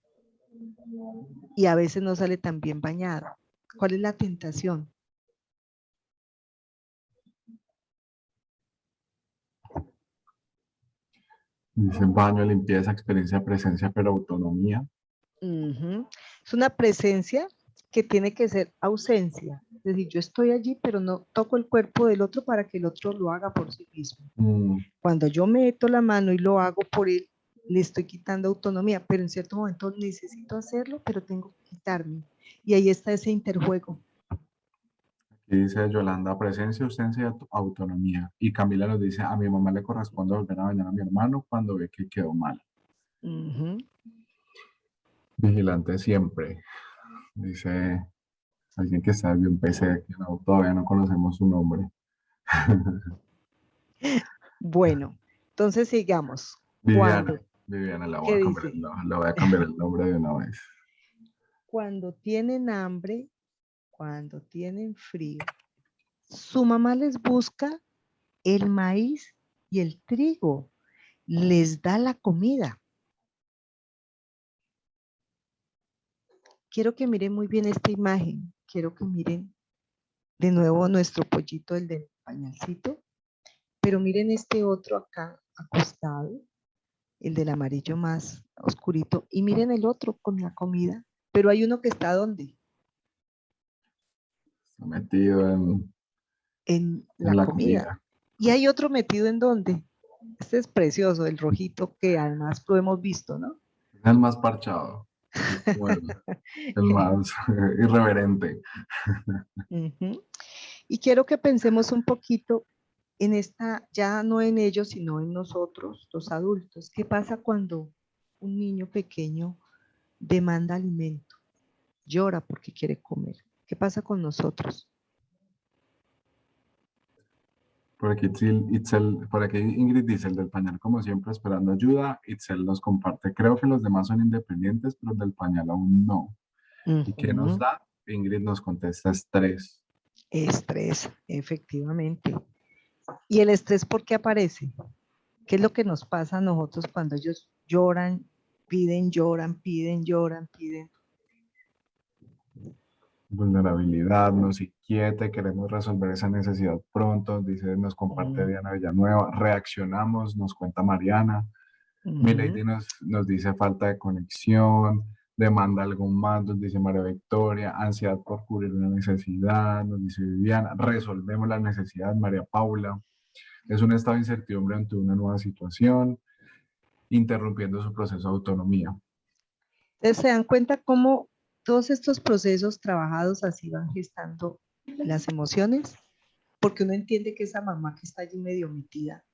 y a veces no sale tan bien bañado? ¿Cuál es la tentación? Dice baño, limpieza, experiencia, presencia, pero autonomía. Es una presencia que tiene que ser ausencia. Es decir, yo estoy allí, pero no toco el cuerpo del otro para que el otro lo haga por sí mismo. Cuando yo meto la mano y lo hago por él, le estoy quitando autonomía, pero en cierto momento necesito hacerlo, pero tengo que quitarme. Y ahí está ese interjuego. Aquí dice Yolanda, presencia, ausencia y autonomía. Y Camila nos dice, a mi mamá le corresponde volver a bañar a mi hermano cuando ve que quedó mal. Vigilante siempre. Dice alguien que está de un PC, que no, todavía no conocemos su nombre. Bueno, entonces sigamos. Viviana, le voy a cambiar el nombre de una vez. Cuando tienen hambre, cuando tienen frío, su mamá les busca el maíz y el trigo, les da la comida. quiero que miren muy bien esta imagen. Quiero que miren de nuevo nuestro pollito, el del pañalcito. Pero miren este otro acá acostado, el del amarillo más oscurito. Y miren el otro con la comida. Pero hay uno que está ¿dónde? Está metido En en la la comida. comida. Y hay otro metido ¿en dónde? Este es precioso, el rojito que además lo hemos visto, ¿no? Es el más parchado. Es como el más irreverente. Ujú. Y quiero que pensemos un poquito en esta, ya no en ellos, sino en nosotros, los adultos. ¿Qué pasa cuando un niño pequeño demanda alimento, llora porque quiere comer? ¿Qué pasa con nosotros? Por aquí Ingrid dice, el del pañal como siempre esperando ayuda. Itzel nos comparte, creo que los demás son independientes, pero el del pañal aún no. ¿Y qué nos Ujú. da? Ingrid nos contesta estrés. Estrés, efectivamente. ¿Y el estrés por qué aparece? ¿Qué es lo que nos pasa a nosotros cuando ellos lloran, piden, lloran, piden, lloran, piden? Vulnerabilidad, nos inquiete, queremos resolver esa necesidad pronto, dice, nos comparte Diana Villanueva, reaccionamos, nos cuenta Mariana, Milady nos dice falta de conexión, demanda algo más, nos dice María Victoria, ansiedad por cubrir una necesidad, nos dice Viviana, resolvemos la necesidad, María Paula, es un estado de incertidumbre ante una nueva situación, interrumpiendo su proceso de autonomía. Entonces se dan cuenta cómo todos estos procesos trabajados así van gestando las emociones, porque uno entiende que esa mamá que está allí medio metida,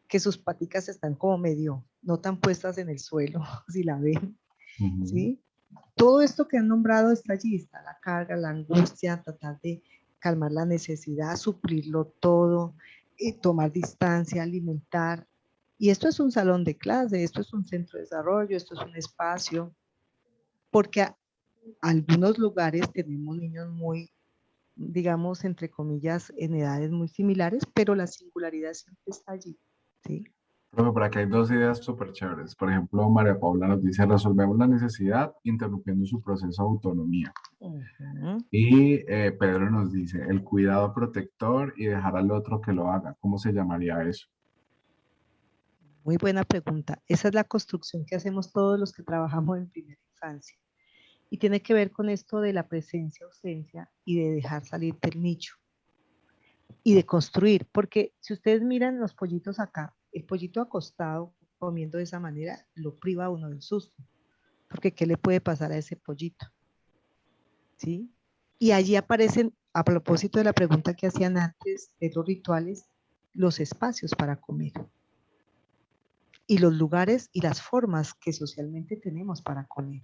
que sus paticas están como medio, no tan puestas en el suelo, si la ven, ¿sí? Todo esto que han nombrado está allí, está la carga, la angustia, tratar de calmar la necesidad, suplirlo todo, tomar distancia, alimentar. Y esto es un salón de clase, esto es un centro de desarrollo, esto es un espacio, porque algunos lugares tenemos niños muy, digamos, entre comillas, en edades muy similares, pero la singularidad siempre está allí, ¿sí? Profe, por acá hay dos ideas súper chéveres. Por ejemplo, María Paula nos dice, resolvemos la necesidad interrumpiendo su proceso de autonomía. Y Pedro nos dice, el cuidado protector y dejar al otro que lo haga. ¿Cómo se llamaría eso? Muy buena pregunta. Esa es la construcción que hacemos todos los que trabajamos en primera infancia. Y tiene que ver con esto de la presencia, ausencia y de dejar salir del nicho. Y de construir, porque si ustedes miran los pollitos acá, el pollito acostado comiendo de esa manera lo priva a uno del susto. Porque ¿qué le puede pasar a ese pollito? ¿Sí? Y allí aparecen, a propósito de la pregunta que hacían antes de los rituales, los espacios para comer. Y los lugares y las formas que socialmente tenemos para comer.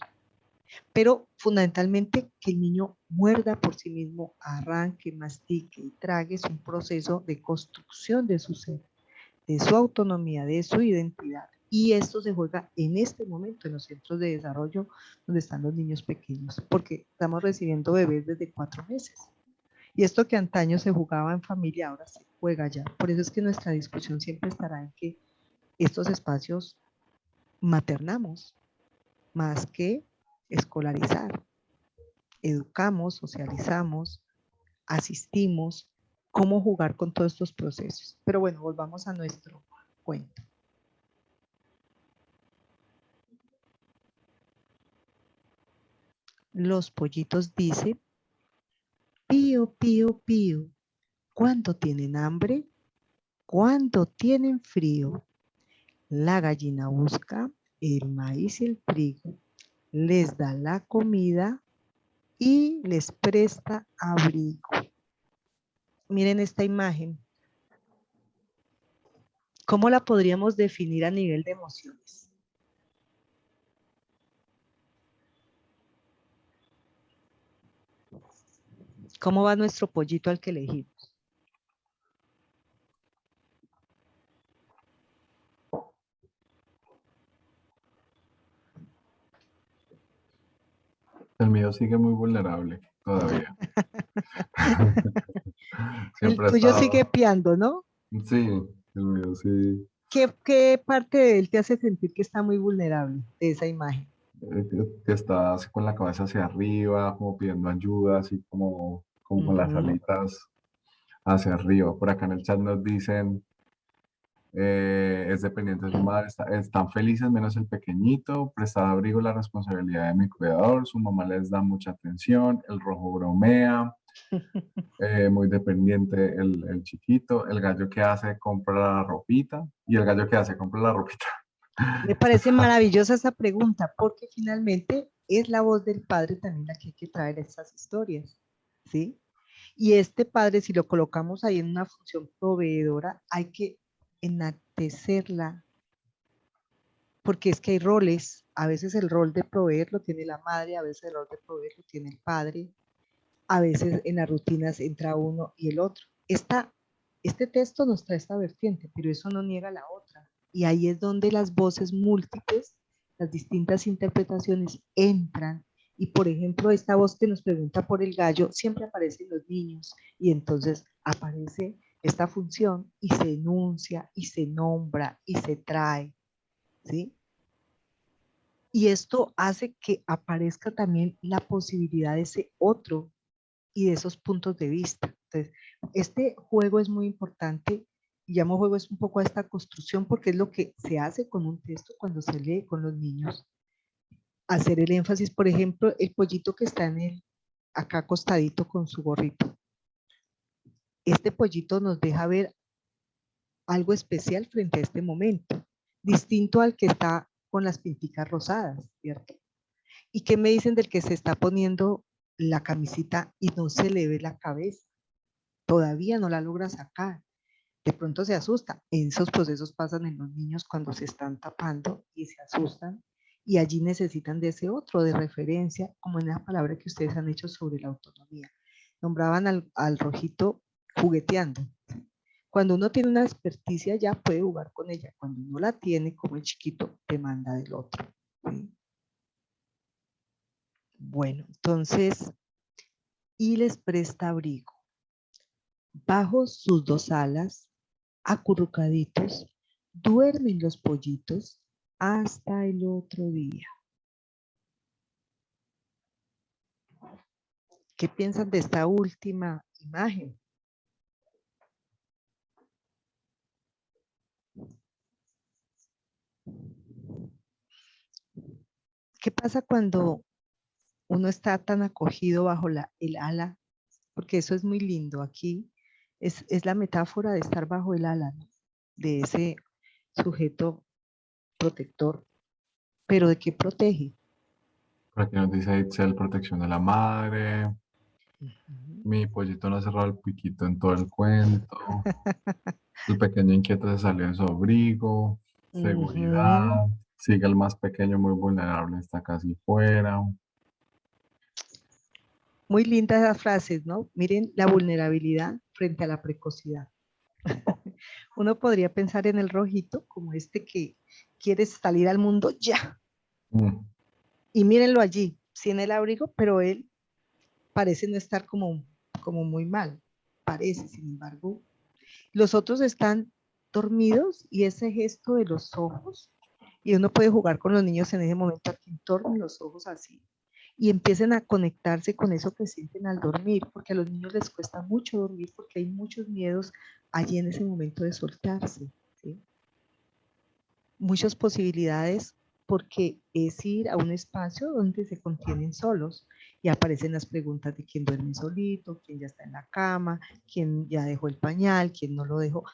Pero fundamentalmente que el niño muerda por sí mismo, arranque, mastique y trague es un proceso de construcción de su ser, de su autonomía, de su identidad. Y esto se juega en este momento en los centros de desarrollo donde están los niños pequeños, porque estamos recibiendo bebés desde 4 meses. Y esto que antaño se jugaba en familia, ahora se juega ya. Por eso es que nuestra discusión siempre estará en que estos espacios maternamos más que escolarizar. Educamos, socializamos, asistimos, cómo jugar con todos estos procesos. Pero bueno, volvamos a nuestro cuento. Los pollitos dicen, pío, pío, pío, ¿cuándo tienen hambre? ¿Cuándo tienen frío? La gallina busca el maíz y el trigo, les da la comida y les presta abrigo. Miren esta imagen. ¿Cómo la podríamos definir a nivel de emociones? ¿Cómo va nuestro pollito al que elegimos? El mío sigue muy vulnerable todavía. El Siempre ha tuyo estado... sigue piando, ¿no? Sí, el mío sí. ¿Qué parte de él te hace sentir que está muy vulnerable de esa imagen? que está así con la cabeza hacia arriba, como pidiendo ayuda, así como con las alitas hacia arriba. Por acá en el chat nos dicen, es dependiente de su madre, están felices menos el pequeñito, prestado abrigo la responsabilidad de mi cuidador, su mamá les da mucha atención, el rojo bromea, muy dependiente el chiquito, el gallo que hace compra la ropita, y el gallo que hace compra la ropita. Me parece maravillosa esa pregunta, porque finalmente es la voz del padre también la que hay que traer a estas historias, ¿sí? Y este padre, si lo colocamos ahí en una función proveedora, hay que enaltecerla, porque es que hay roles. A veces el rol de proveer lo tiene la madre, a veces el rol de proveer lo tiene el padre, a veces en las rutinas entra uno y el otro. Este texto nos trae esta vertiente, pero eso no niega la otra. Y ahí es donde las voces múltiples, las distintas interpretaciones entran. Y por ejemplo, esta voz que nos pregunta por el gallo siempre aparece en los niños y entonces aparece esta función y se enuncia y se nombra y se trae, ¿sí? Y esto hace que aparezca también la posibilidad de ese otro y de esos puntos de vista. Entonces, este juego es muy importante, y llamo juego es un poco a esta construcción porque es lo que se hace con un texto cuando se lee con los niños. Hacer el énfasis, por ejemplo, el pollito que está acá acostadito con su gorrito. Este pollito nos deja ver algo especial frente a este momento, distinto al que está con las pinticas rosadas, ¿cierto? ¿Y qué me dicen del que se está poniendo la camisita y no se le ve la cabeza? Todavía no la logra sacar. De pronto se asusta. Esos procesos pasan en los niños cuando se están tapando y se asustan y allí necesitan de ese otro de referencia, como en la palabra que ustedes han hecho sobre la autonomía. Nombraban al rojito jugueteando. Cuando uno tiene una experticia ya puede jugar con ella. Cuando no la tiene, como el chiquito, demanda del otro. ¿Sí? Bueno, entonces, y les presta abrigo. Bajo sus dos alas, acurrucaditos, duermen los pollitos hasta el otro día. ¿Qué piensan de esta última imagen? ¿Qué pasa cuando uno está tan acogido bajo el ala? Porque eso es muy lindo. Aquí es la metáfora de estar bajo el ala, ¿no? De ese sujeto protector. ¿Pero de qué protege? Por aquí nos dice Itzel, protección de la madre. Mi pollito no ha cerrado el piquito en todo el cuento. El pequeño inquieto se salió de su abrigo. Seguridad. Sigue el más pequeño, muy vulnerable, está casi fuera. Muy lindas las frases, ¿no? Miren la vulnerabilidad frente a la precocidad. Uno podría pensar en el rojito como este que quiere salir al mundo ya. Y mírenlo allí, sin el abrigo, pero él parece no estar como muy mal. Parece, sin embargo. Los otros están dormidos y ese gesto de los ojos, y uno puede jugar con los niños en ese momento aquí, tornen los ojos así y empiecen a conectarse con eso que sienten al dormir, porque a los niños les cuesta mucho dormir porque hay muchos miedos allí en ese momento de soltarse, ¿sí? Muchas posibilidades porque es ir a un espacio donde se contienen solos y aparecen las preguntas de quién duerme solito, quién ya está en la cama, quién ya dejó el pañal, quién no lo dejó.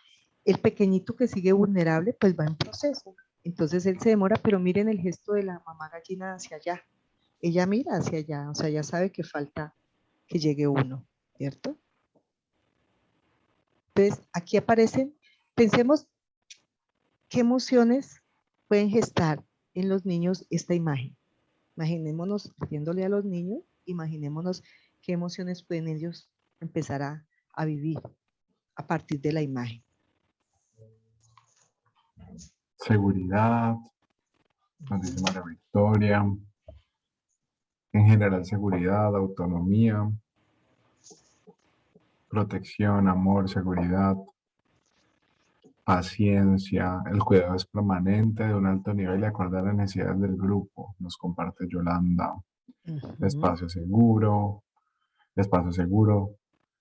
El pequeñito que sigue vulnerable pues va en proceso, entonces él se demora, pero miren el gesto de la mamá gallina hacia allá. Ella mira hacia allá, o sea, ya sabe que falta que llegue uno, ¿cierto? Entonces, aquí aparecen, pensemos qué emociones pueden gestar en los niños esta imagen. Imaginémonos, viéndole a los niños, imaginémonos qué emociones pueden ellos empezar a vivir a partir de la imagen. Seguridad, nos dice María Victoria. En general, seguridad, autonomía, protección, amor, seguridad, paciencia, el cuidado es permanente de un alto nivel y acorde a las necesidades del grupo, nos comparte Yolanda. Espacio seguro,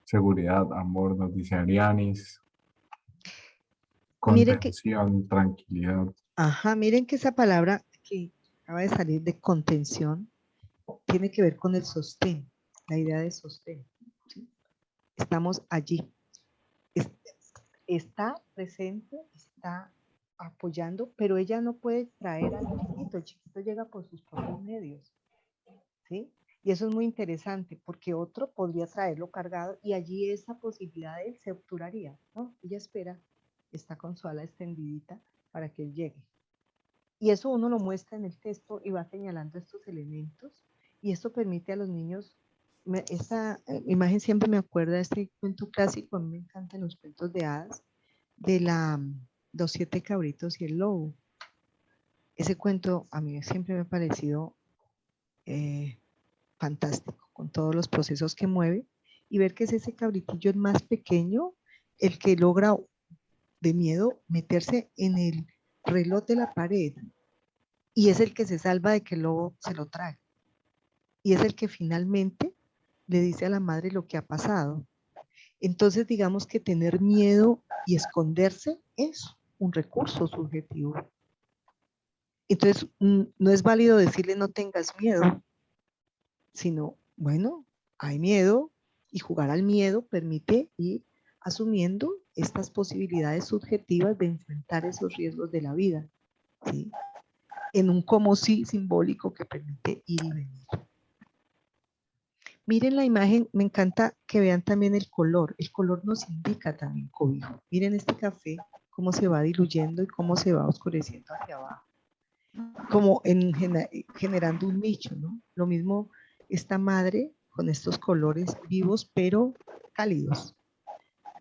seguridad, amor, nos dice Arianis. Miren que, Contención, tranquilidad. miren que esa palabra que acaba de salir de contención tiene que ver con el sostén, la idea de sostén. ¿Sí? Estamos allí. Está presente, está apoyando, pero ella no puede traer al chiquito. El chiquito llega por sus propios medios. ¿Sí? Y eso es muy interesante porque otro podría traerlo cargado y allí esa posibilidad de él se obturaría, ¿no? Ella espera, está con su ala extendidita para que él llegue. Y eso uno lo muestra en el texto y va señalando estos elementos y esto permite a los niños, esta imagen siempre me acuerda de este cuento clásico, a mí me encantan los cuentos de hadas, de los 7 cabritos y el lobo. Ese cuento a mí siempre me ha parecido fantástico, con todos los procesos que mueve, y ver que es ese cabritillo el más pequeño, el que logra de miedo meterse en el reloj de la pared, y es el que se salva de que el lobo se lo trague, y es el que finalmente le dice a la madre lo que ha pasado. Entonces digamos que tener miedo y esconderse es un recurso subjetivo. Entonces no es válido decirle no tengas miedo, sino, bueno, hay miedo y jugar al miedo permite ir asumiendo estas posibilidades subjetivas de enfrentar esos riesgos de la vida, ¿sí? En un como sí simbólico que permite ir y venir. Miren la imagen, me encanta que vean también el color nos indica también cobijo. Miren este café, cómo se va diluyendo y cómo se va oscureciendo hacia abajo, como generando un nicho, ¿no? Lo mismo esta madre con estos colores vivos pero cálidos,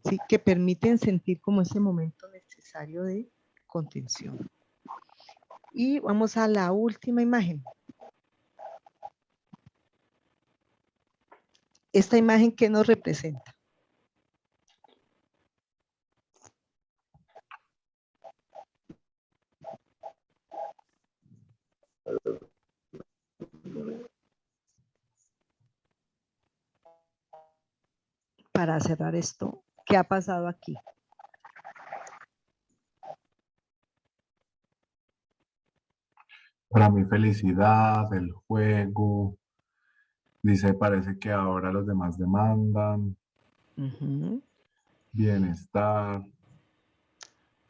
¿sí? Que permiten sentir como ese momento necesario de contención. Y vamos a la última imagen. Esta imagen, ¿qué nos representa? Para cerrar esto, ¿qué ha pasado aquí? Para mi felicidad, el juego. Dice, parece que ahora los demás demandan. Bienestar,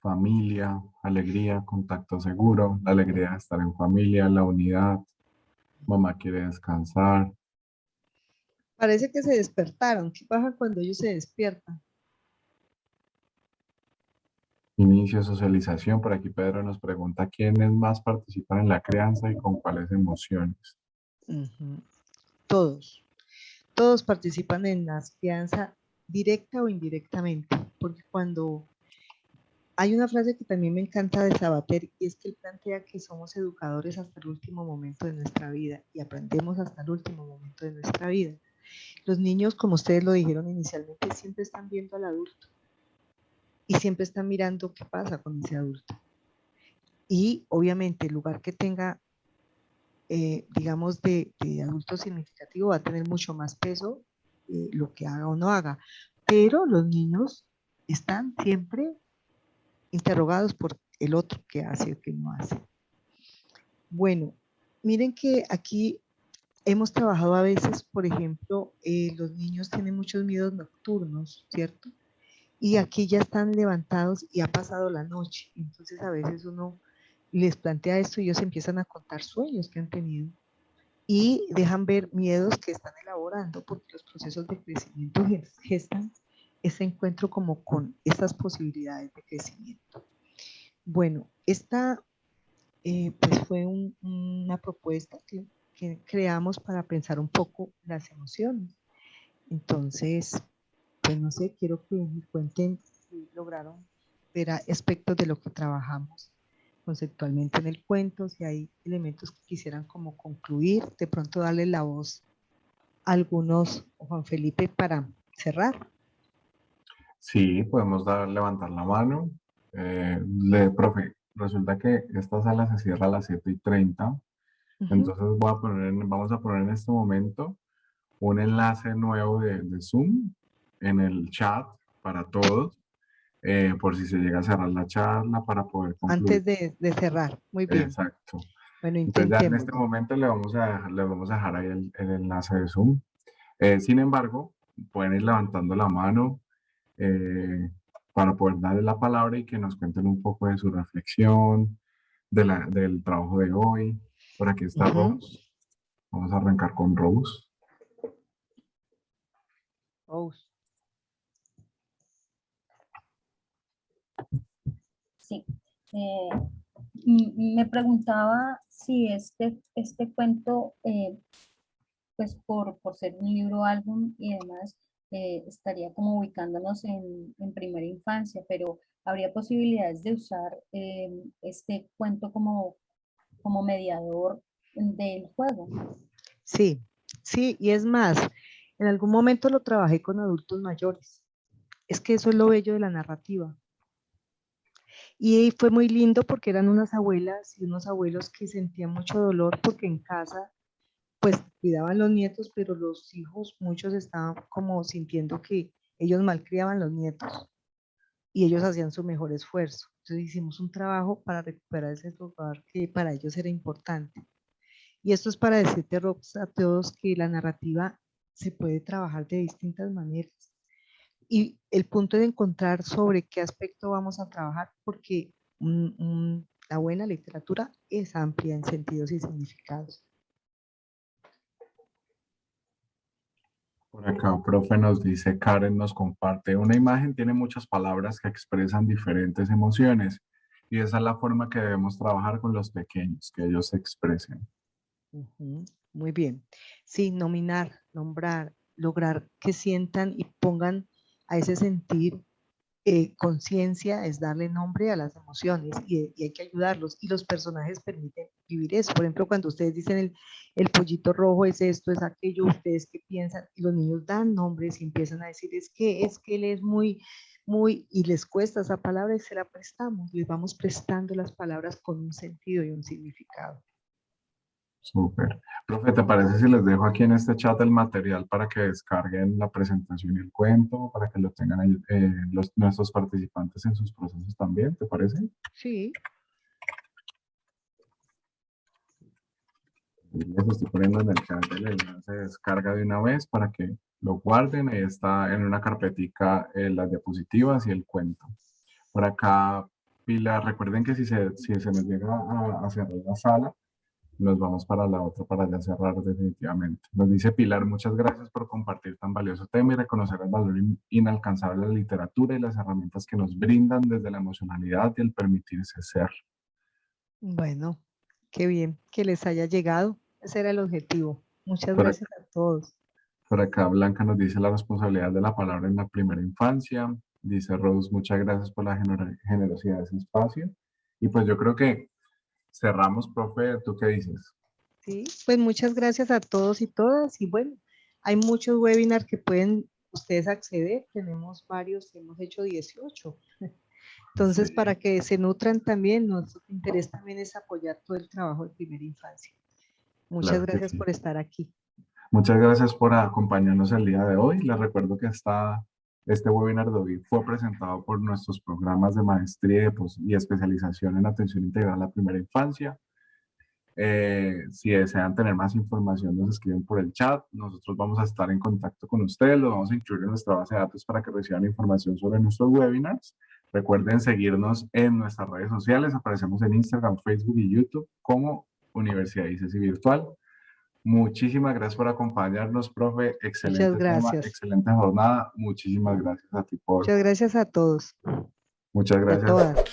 familia, alegría, contacto seguro, la alegría de estar en familia, la unidad. Mamá quiere descansar. Parece que se despertaron. ¿Qué pasa cuando ellos se despiertan? Inicio, socialización. Por aquí Pedro nos pregunta quiénes más participan en la crianza y con cuáles emociones. Todos. Todos participan en la crianza directa o indirectamente, porque cuando hay una frase que también me encanta de Sabater y es que él plantea que somos educadores hasta el último momento de nuestra vida y aprendemos hasta el último momento de nuestra vida. Los niños, como ustedes lo dijeron inicialmente, siempre están viendo al adulto y siempre están mirando qué pasa con ese adulto. Y obviamente el lugar que tenga, digamos, de adulto significativo va a tener mucho más peso lo que haga o no haga. Pero los niños están siempre interrogados por el otro que hace o que no hace. Bueno, miren que aquí hemos trabajado a veces, por ejemplo, los niños tienen muchos miedos nocturnos, ¿cierto? Y aquí ya están levantados y ha pasado la noche. Entonces a veces uno les plantea esto y ellos empiezan a contar sueños que han tenido y dejan ver miedos que están elaborando porque los procesos de crecimiento gestan ese encuentro como con estas posibilidades de crecimiento. Bueno, esta pues fue una propuesta que creamos para pensar un poco las emociones. Entonces, pues no sé, quiero que me cuenten si lograron ver aspectos de lo que trabajamos conceptualmente en el cuento, si hay elementos que quisieran como concluir, de pronto darle la voz a algunos, Juan Felipe, para cerrar. Sí, podemos levantar la mano. Profe, resulta que esta sala se cierra a las 7:30, entonces vamos a poner en este momento un enlace nuevo de Zoom en el chat para todos, por si se llega a cerrar la charla para poder concluir. Antes de cerrar, muy bien. Exacto. Bueno, Entonces ya en intentemos. este momento le vamos a dejar ahí el enlace de Zoom. Sin embargo, pueden ir levantando la mano para poder darle la palabra y que nos cuenten un poco de su reflexión, del trabajo de hoy. Por aquí está Rose. Vamos a arrancar con Rose. Rose. Sí. Me preguntaba si este cuento, pues por ser un libro álbum y demás, estaría como ubicándonos en primera infancia, pero habría posibilidades de usar este cuento como mediador del juego. Sí, sí, y es más, en algún momento lo trabajé con adultos mayores. Es que eso es lo bello de la narrativa. Y fue muy lindo porque eran unas abuelas y unos abuelos que sentían mucho dolor porque en casa pues cuidaban los nietos, pero los hijos, muchos estaban como sintiendo que ellos malcriaban los nietos y ellos hacían su mejor esfuerzo. Entonces hicimos un trabajo para recuperar ese lugar que para ellos era importante. Y esto es para decirte, Rox, a todos que la narrativa se puede trabajar de distintas maneras. Y el punto es encontrar sobre qué aspecto vamos a trabajar, porque la buena literatura es amplia en sentidos y significados. Por acá, profe, nos dice, Karen nos comparte, una imagen tiene muchas palabras que expresan diferentes emociones y esa es la forma que debemos trabajar con los pequeños, que ellos se expresen. Muy bien. Sí, nominar, nombrar, lograr que sientan y pongan a ese sentir conciencia, es darle nombre a las emociones y hay que ayudarlos. Y los personajes permiten vivir eso. Por ejemplo, cuando ustedes dicen el pollito rojo es esto, es aquello, ustedes qué piensan, y los niños dan nombres y empiezan a decir, es que él es muy, y les cuesta esa palabra y se la prestamos, les vamos prestando las palabras con un sentido y un significado. Súper. Profe, ¿te parece si les dejo aquí en este chat el material para que descarguen la presentación y el cuento, para que lo tengan ahí, nuestros participantes en sus procesos también? ¿Te parece? Sí. Les estoy poniendo en el chat el enlace de descarga de una vez para que lo guarden. Ahí está en una carpetica las diapositivas y el cuento. Por acá, Pilar, recuerden que si se nos llega a cerrar la sala, nos vamos para la otra para ya cerrar definitivamente. Nos dice Pilar, muchas gracias por compartir tan valioso tema y reconocer el valor inalcanzable de la literatura y las herramientas que nos brindan desde la emocionalidad y el permitirse ser. Bueno, qué bien que les haya llegado. Ese era el objetivo. Muchas gracias a todos. Por acá Blanca nos dice la responsabilidad de la palabra en la primera infancia. Dice Rose, muchas gracias por la generosidad de ese espacio. Y pues yo creo que cerramos, profe. ¿Tú qué dices? Sí, pues muchas gracias a todos y todas. Y bueno, hay muchos webinars que pueden ustedes acceder. Tenemos varios, hemos hecho 18. Entonces, para que se nutran también, nuestro interés también es apoyar todo el trabajo de primera infancia. Muchas gracias por estar aquí. Muchas gracias por acompañarnos el día de hoy. Les recuerdo que este webinar de hoy fue presentado por nuestros programas de maestría y especialización en atención integral a la primera infancia. Si desean tener más información, nos escriben por el chat. Nosotros vamos a estar en contacto con ustedes. Lo vamos a incluir en nuestra base de datos para que reciban información sobre nuestros webinars. Recuerden seguirnos en nuestras redes sociales. Aparecemos en Instagram, Facebook y YouTube como Universidad ICESI Virtual. Muchísimas gracias por acompañarnos, profe. Excelente Muchas gracias. tema, excelente jornada. Muchísimas gracias a ti por... Muchas gracias a todos. Muchas gracias. A todas.